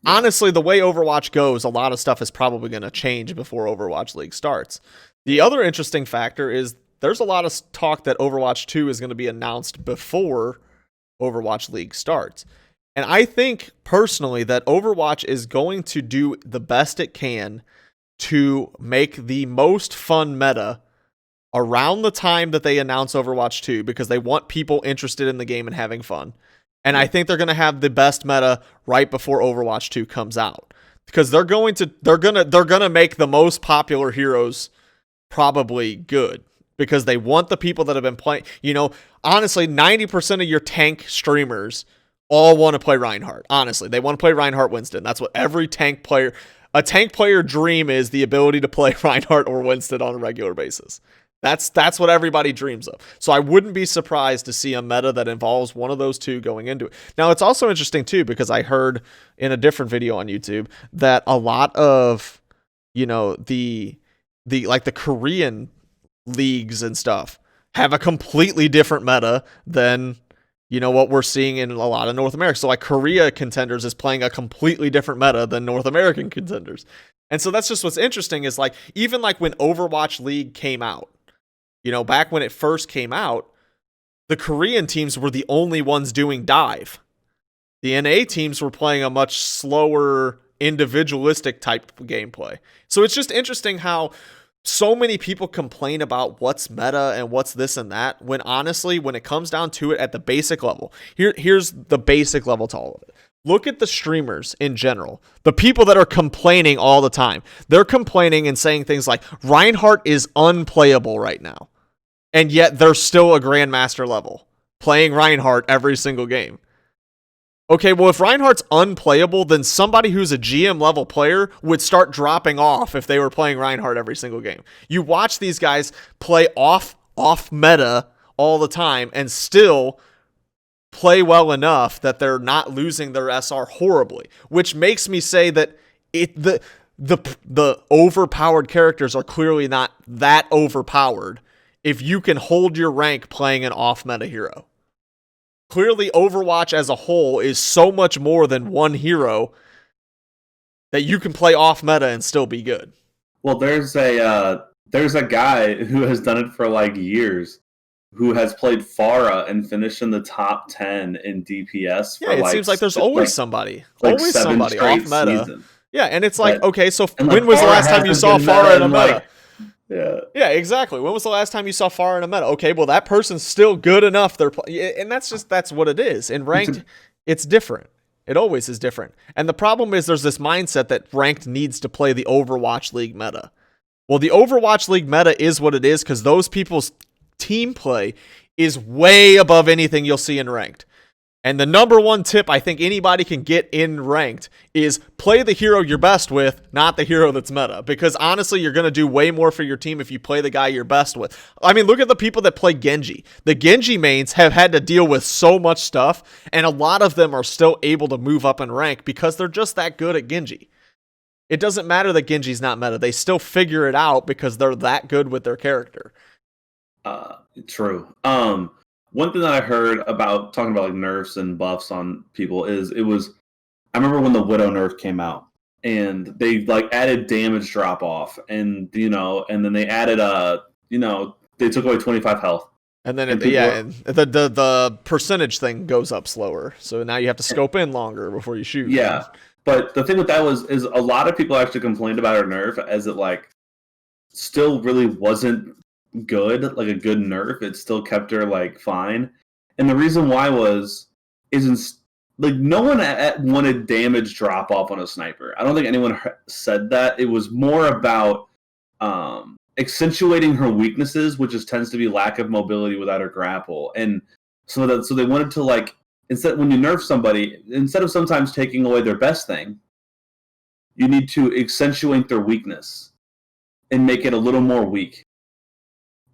Yeah. Honestly, the way Overwatch goes, a lot of stuff is probably going to change before Overwatch League starts. The other interesting factor is there's a lot of talk that Overwatch 2 is going to be announced before Overwatch League starts. And I think personally that Overwatch is going to do the best it can to make the most fun meta around the time that they announce Overwatch 2, because they want people interested in the game and having fun. And I think they're going to have the best meta right before Overwatch 2 comes out, because they're going to make the most popular heroes probably good, because they want the people that have been playing. Honestly, 90% of your tank streamers all want to play Reinhardt. Honestly, they want to play Reinhardt Winston. That's what every tank player dream is, the ability to play Reinhardt or Winston on a regular basis. That's what everybody dreams of. So I wouldn't be surprised to see a meta that involves one of those two going into it. Now, it's also interesting too, because I heard in a different video on YouTube that a lot of, the Korean leagues and stuff have a completely different meta than, what we're seeing in a lot of North America. So like Korea contenders is playing a completely different meta than North American contenders. And so that's just what's interesting, is like, even like when Overwatch League came out, back when it first came out, the Korean teams were the only ones doing dive. The NA teams were playing a much slower, individualistic type of gameplay. So it's just interesting how so many people complain about what's meta and what's this and that, when honestly, when it comes down to it at the basic level, here's the basic level to all of it. Look at the streamers in general, the people that are complaining all the time. They're complaining and saying things like, Reinhardt is unplayable right now. And yet they're still a Grandmaster level, playing Reinhardt every single game. Okay, well, if Reinhardt's unplayable, then somebody who's a GM level player would start dropping off if they were playing Reinhardt every single game. You watch these guys play off meta all the time and still play well enough that they're not losing their SR horribly, which makes me say that the overpowered characters are clearly not that overpowered if you can hold your rank playing an off-meta hero. Clearly, Overwatch as a whole is so much more than one hero that you can play off-meta and still be good. Well, there's a guy who has done it for like years, who has played Pharah and finished in the top 10 in DPS. Yeah, it seems like there's always somebody. Always somebody off-meta. Yeah, and it's like, okay, so when was the last time you saw Pharah in a meta? Yeah, exactly. When was the last time you saw Pharah in a meta? Okay, well, that person's still good enough. And that's what it is. In ranked, it's different. It always is different. And the problem is there's this mindset that ranked needs to play the Overwatch League meta. Well, the Overwatch League meta is what it is because those people's team play is way above anything you'll see in ranked. And the number one tip I think anybody can get in ranked is play the hero you're best with, not the hero that's meta. Because honestly, you're going to do way more for your team if you play the guy you're best with. I mean, look at the people that play Genji. The Genji mains have had to deal with so much stuff, and a lot of them are still able to move up in rank because they're just that good at Genji. It doesn't matter that Genji's not meta. They still figure it out because they're that good with their character. True. One thing that I heard about talking about like nerfs and buffs on people is I remember when the Widow nerf came out and they like added damage drop off and and then they added they took away 25 health. And then the percentage thing goes up slower. So now you have to scope in longer before you shoot. Yeah. But the thing with that is a lot of people actually complained about our nerf as it like still really wasn't good, like a good nerf. It still kept her like fine, and the reason why like no one wanted damage drop off on a sniper. I don't think anyone said that. It was more about accentuating her weaknesses, which tends to be lack of mobility without her grapple, and so they wanted to like when you nerf somebody, instead of sometimes taking away their best thing, you need to accentuate their weakness and make it a little more weak.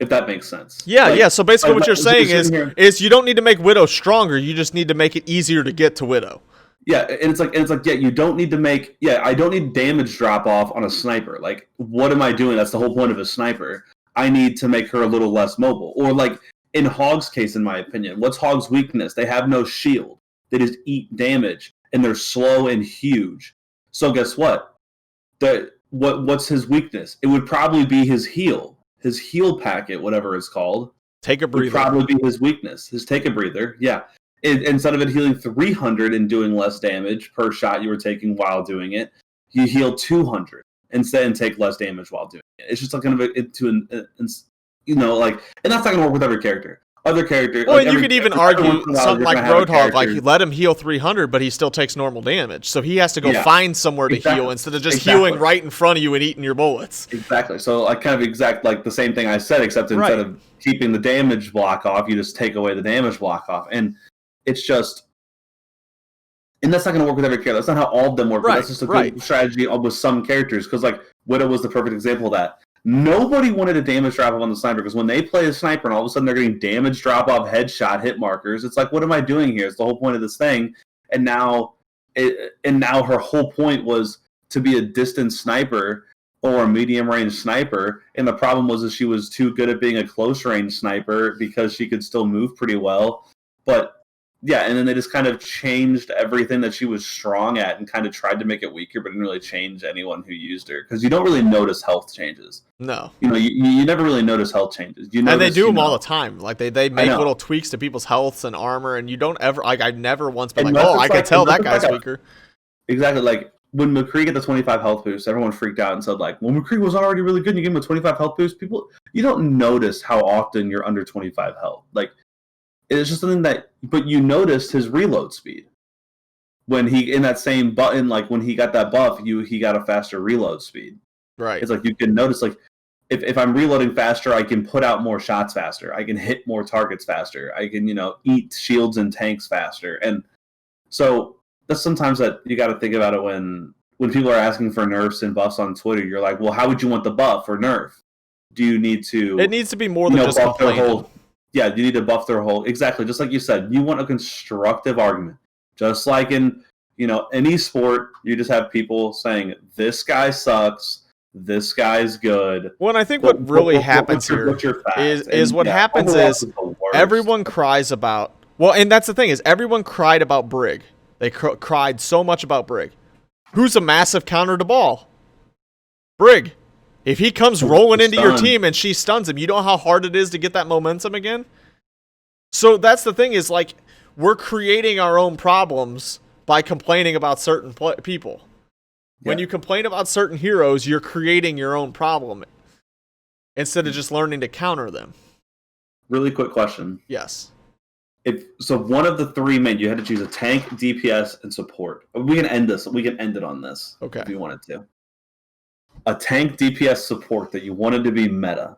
If that makes sense. Yeah, like, yeah. So basically what you're saying is you don't need to make Widow stronger, you just need to make it easier to get to Widow. Yeah, and it's like you don't need to make I don't need damage drop off on a sniper. Like, what am I doing? That's the whole point of a sniper. I need to make her a little less mobile. Or like in Hog's case, in my opinion, what's Hog's weakness? They have no shield. They just eat damage and they're slow and huge. So guess what? What's his weakness? It would probably be his heal. His heal packet, whatever it's called, take a breather, would probably be his weakness. His take a breather, yeah. Instead of it healing 300 and doing less damage per shot you were taking while doing it, you heal 200 instead and take less damage while doing it. It's just like kind of and that's not going to work with every character. Other characters. Well, you could even argue something like Roadhog, like you let him heal 300, but he still takes normal damage. So he has to go find somewhere to heal instead of just healing right in front of you and eating your bullets. Exactly. So like kind of like the same thing I said, except instead of keeping the damage block off, you just take away the damage block off. And it's just, and that's not going to work with every character. That's not how all of them work. But that's just a good strategy with some characters. Because like Widow was the perfect example of that. Nobody wanted a damage drop off on the sniper because when they play a sniper and all of a sudden they're getting damage drop off, headshot, hit markers, it's like, what am I doing here? It's the whole point of this thing. And now her whole point was to be a distant sniper or a medium range sniper. And the problem was that she was too good at being a close range sniper because she could still move pretty well. But yeah, and then they just kind of changed everything that she was strong at and kind of tried to make it weaker, but didn't really change anyone who used her because you don't really notice health changes. No, you never really notice health changes. And they do them all the time. Like they make little tweaks to people's healths and armor, and you don't ever like I've never once been like, I could tell that guy's weaker. Exactly, like when McCree got the 25 health boost, everyone freaked out and said like, well, McCree was already really good. And you give him a 25 health boost. You don't notice how often you're under 25 health. Like. It's just something but you noticed his reload speed when he in that same button, like when he got that buff, he got a faster reload speed. Right. It's like you can notice, like if I'm reloading faster, I can put out more shots faster. I can hit more targets faster. I can eat shields and tanks faster. And so that's sometimes that you got to think about it when people are asking for nerfs and buffs on Twitter. You're like, well, how would you want the buff or nerf? Do you need to? It needs to be more than just complaining. Yeah, you need to buff their whole... Exactly, just like you said. You want a constructive argument. Just like in, any sport, you just have people saying, this guy sucks, this guy's good. Well, and I think what really happens here is what happens is everyone cries about... Well, and that's the thing, is everyone cried about Brig. They cried so much about Brig. Who's a massive counter to ball? Brig. If he comes rolling into your team and she stuns him, you know how hard it is to get that momentum again? So that's the thing is, like, we're creating our own problems by complaining about certain people. Yeah. When you complain about certain heroes, you're creating your own problem instead of just learning to counter them. Really quick question. Yes. one of the three men, you had to choose a tank, DPS, and support. We can end this. We can end it on this if you wanted to. A tank, DPS, support that you wanted to be meta.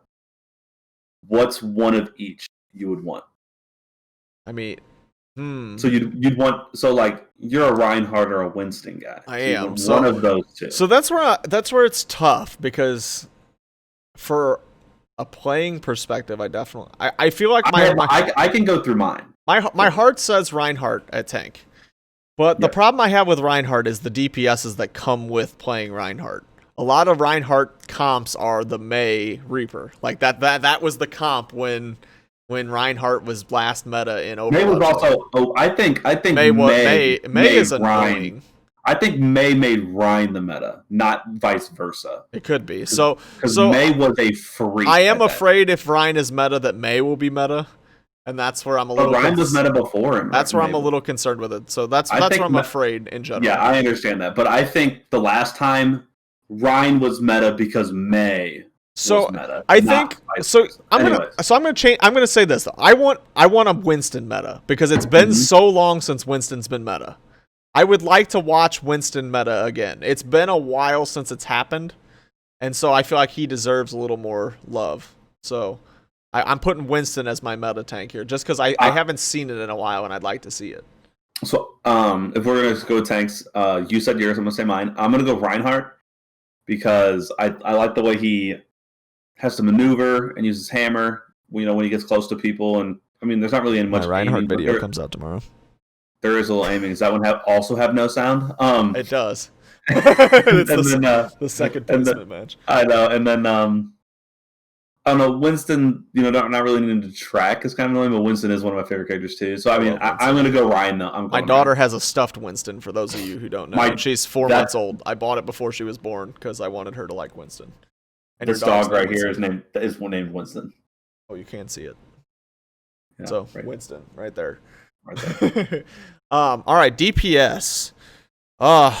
What's one of each you would want? I mean, So you'd want you're a Reinhardt or a Winston guy. I am one of those two. So that's where it's tough because for a playing perspective, I feel like I can go through mine. My heart says Reinhardt at tank, but the problem I have with Reinhardt is the DPSs that come with playing Reinhardt. A lot of Reinhardt comps are the May Reaper, like that was the comp when Reinhardt was last meta in Overwatch. May was also. I think May is annoying. I think May made Ryan the meta, not vice versa. It could be. So May was a freak. I am afraid if Ryan is meta that May will be meta, and that's where I'm a little. But Ryan was meta before him. That's where I'm a little concerned with it. So that's where I'm afraid in general. Yeah, I understand that, but I think the last time Ryan was meta because May. Meta, I think so. I'm gonna change. I'm gonna say this though. I want a Winston meta because it's been so long since Winston's been meta. I would like to watch Winston meta again. It's been a while since it's happened, and so I feel like he deserves a little more love. So I'm putting Winston as my meta tank here, just because I haven't seen it in a while and I'd like to see it. So if we're gonna go tanks, you said yours. I'm gonna say mine. I'm gonna go Reinhardt because I like the way he has to maneuver and use his hammer, when he gets close to people. And I mean, there's not really much. My Reinhardt video comes out tomorrow. There is a little aiming. Does that one also have no sound? It does. It's the second placement match. I know. And then I don't know. Winston, not really needing to track is kind of annoying, but Winston is one of my favorite characters too. So I mean, I'm going to go Ryan though. My daughter has a stuffed Winston. For those of you who don't know, she's 4 months old. I bought it before she was born because I wanted her to like Winston. And this dog right here is named Winston. Oh, you can't see it. Yeah, so right. Winston, right there. Right there. All right, DPS.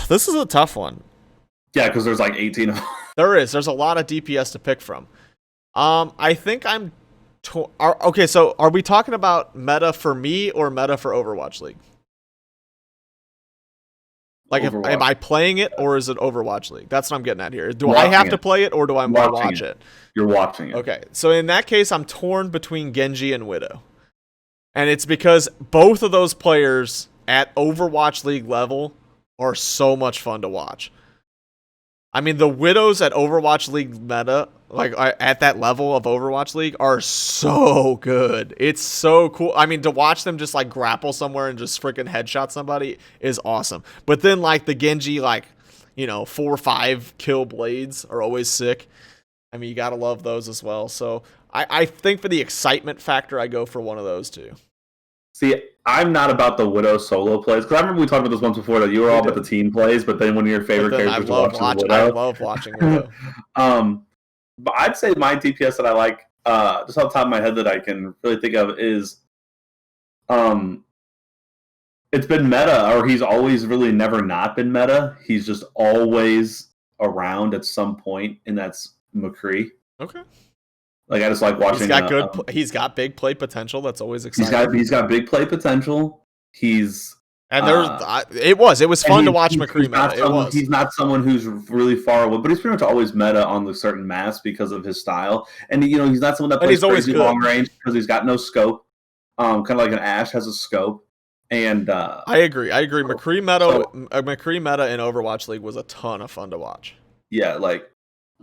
This is a tough one. Yeah, because there's like 18 of them. There's a lot of DPS to pick from. I think I'm. Okay, so are we talking about meta for me or meta for Overwatch League? Like, am I playing it or is it Overwatch League? That's what I'm getting at here. Do I have to play it or do I watch it? You're watching it. Okay, so in that case, I'm torn between Genji and Widow. And it's because both of those players at Overwatch League level are so much fun to watch. I mean, the Widows at Overwatch League meta, like at that level of Overwatch League, are so good. It's so cool. I mean, to watch them just like grapple somewhere and just freaking headshot somebody is awesome. But then like the Genji, 4 or 5 kill blades are always sick. I mean, you gotta love those as well. So I think for the excitement factor, I go for one of those two. See, I'm not about the Widow solo plays, because I remember we talked about this once before, that you were all about the team plays, but then one of your favorite characters to watch is Widow. I love watching Widow. But I'd say my DPS that I like, just off the top of my head that I can really think of is, it's been meta, or he's always really never not been meta. He's just always around at some point, and that's McCree. Okay. Like, I just like watching. He's got big play potential. That's always exciting. He's got big play potential. It was fun to watch McCree meta. He's not someone who's really far away, but he's pretty much always meta on the certain maps because of his style. And he's not someone that plays crazy long range because he's got no scope. Kind of like an Ashe has a scope. And I agree. McCree meta in Overwatch League was a ton of fun to watch. Yeah,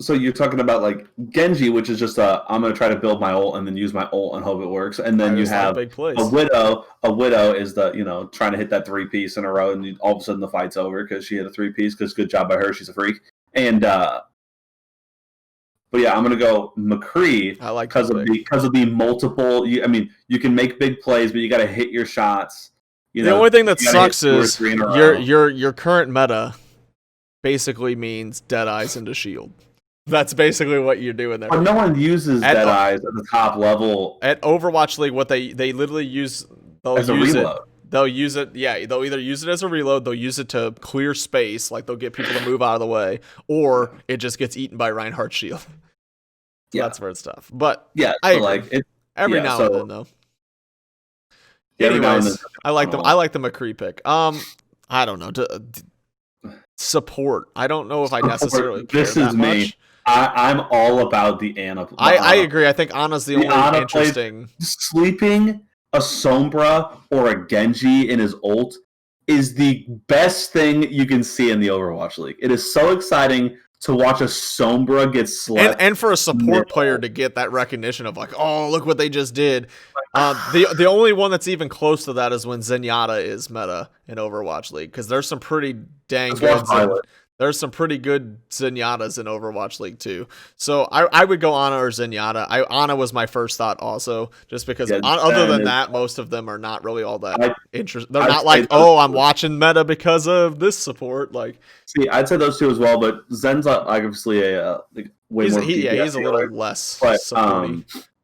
so you're talking about like Genji, which is just I'm going to try to build my ult and then use my ult and hope it works. And then you have big plays. A Widow. A Widow is the trying to hit that 3-piece in a row, and all of a sudden the fight's over because she hit a 3-piece. Because good job by her, she's a freak. And but yeah, I'm going to go McCree. I like because of the multiple. You can make big plays, but you got to hit your shots. The only thing that sucks is your current meta basically means Deadeyes into shield. That's basically what you're doing there. But no one uses Deadeyes at the top level. At Overwatch League, what they literally use, as a reload. They'll use it, yeah. They'll either use it as a reload, they'll use it to clear space, like they'll get people to move out of the way, or it just gets eaten by Reinhardt's shield. Yeah, that's where it's tough. But yeah, I agree. Every now and then though. Anyways, I like them. I like the McCree pick. I don't know. Support. I don't know if I necessarily care that much. I'm all about the Anna. I agree. I think Anna's the only interesting. Sleeping a Sombra or a Genji in his ult is the best thing you can see in the Overwatch League. It is so exciting to watch a Sombra get slept. And for a support player to get that recognition of like, oh, look what they just did. The only one that's even close to that is when Zenyatta is meta in Overwatch League, because there's some pretty dang good. There's some pretty good Zenyatas in Overwatch League too. So I would go Ana or Zenyatta. Ana was my first thought also, just because other than that, most of them are not really all that interesting. They're not like, oh, I'm watching meta because of this support. Like, see, I'd say those two as well, but Zen's obviously a way more. He's a little less. But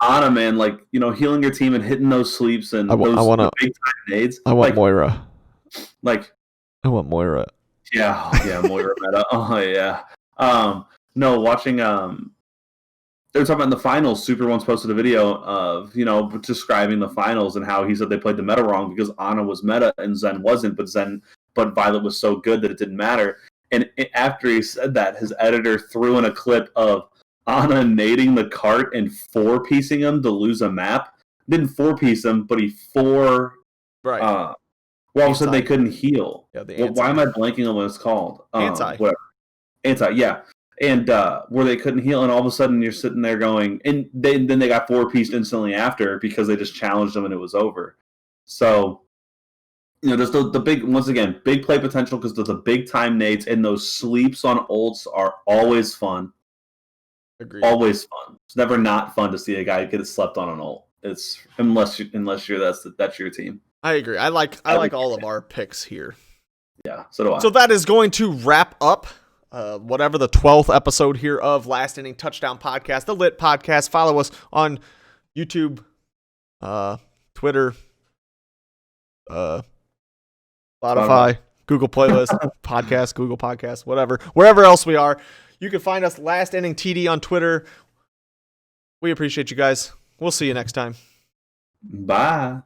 Ana, man, like, you know, healing your team and hitting those sleeps and those big time nades. I want Moira. I want Moira. Yeah, Moira meta. Oh yeah. No, watching they were talking about in the finals. Super once posted a video of, you know, describing the finals and how he said they played the meta wrong because Ana was meta and Zen wasn't, but Violet was so good that it didn't matter. And after he said that, his editor threw in a clip of Ana nading the cart and 4-piecing him to lose a map. Didn't 4-piece him, but he right. Well, all of a sudden they couldn't heal. Yeah, why am I blanking on what it's called? Whatever. Yeah. And where they couldn't heal, and all of a sudden you're sitting there going, and then they got 4-pieced instantly after because they just challenged them and it was over. So, you know, there's the big, once again, big play potential because the big time nades and those sleeps on ults are always fun. Agreed. Always fun. It's never not fun to see a guy get slept on an ult. It's unless that's your team. I agree. I like all of our picks here. Yeah, so do I. So that is going to wrap up whatever the 12th episode here of Last Inning Touchdown Podcast, the Lit Podcast. Follow us on YouTube, Twitter, Spotify, Google Playlist, Google Podcasts, whatever. Wherever else we are, you can find us Last Inning TD on Twitter. We appreciate you guys. We'll see you next time. Bye.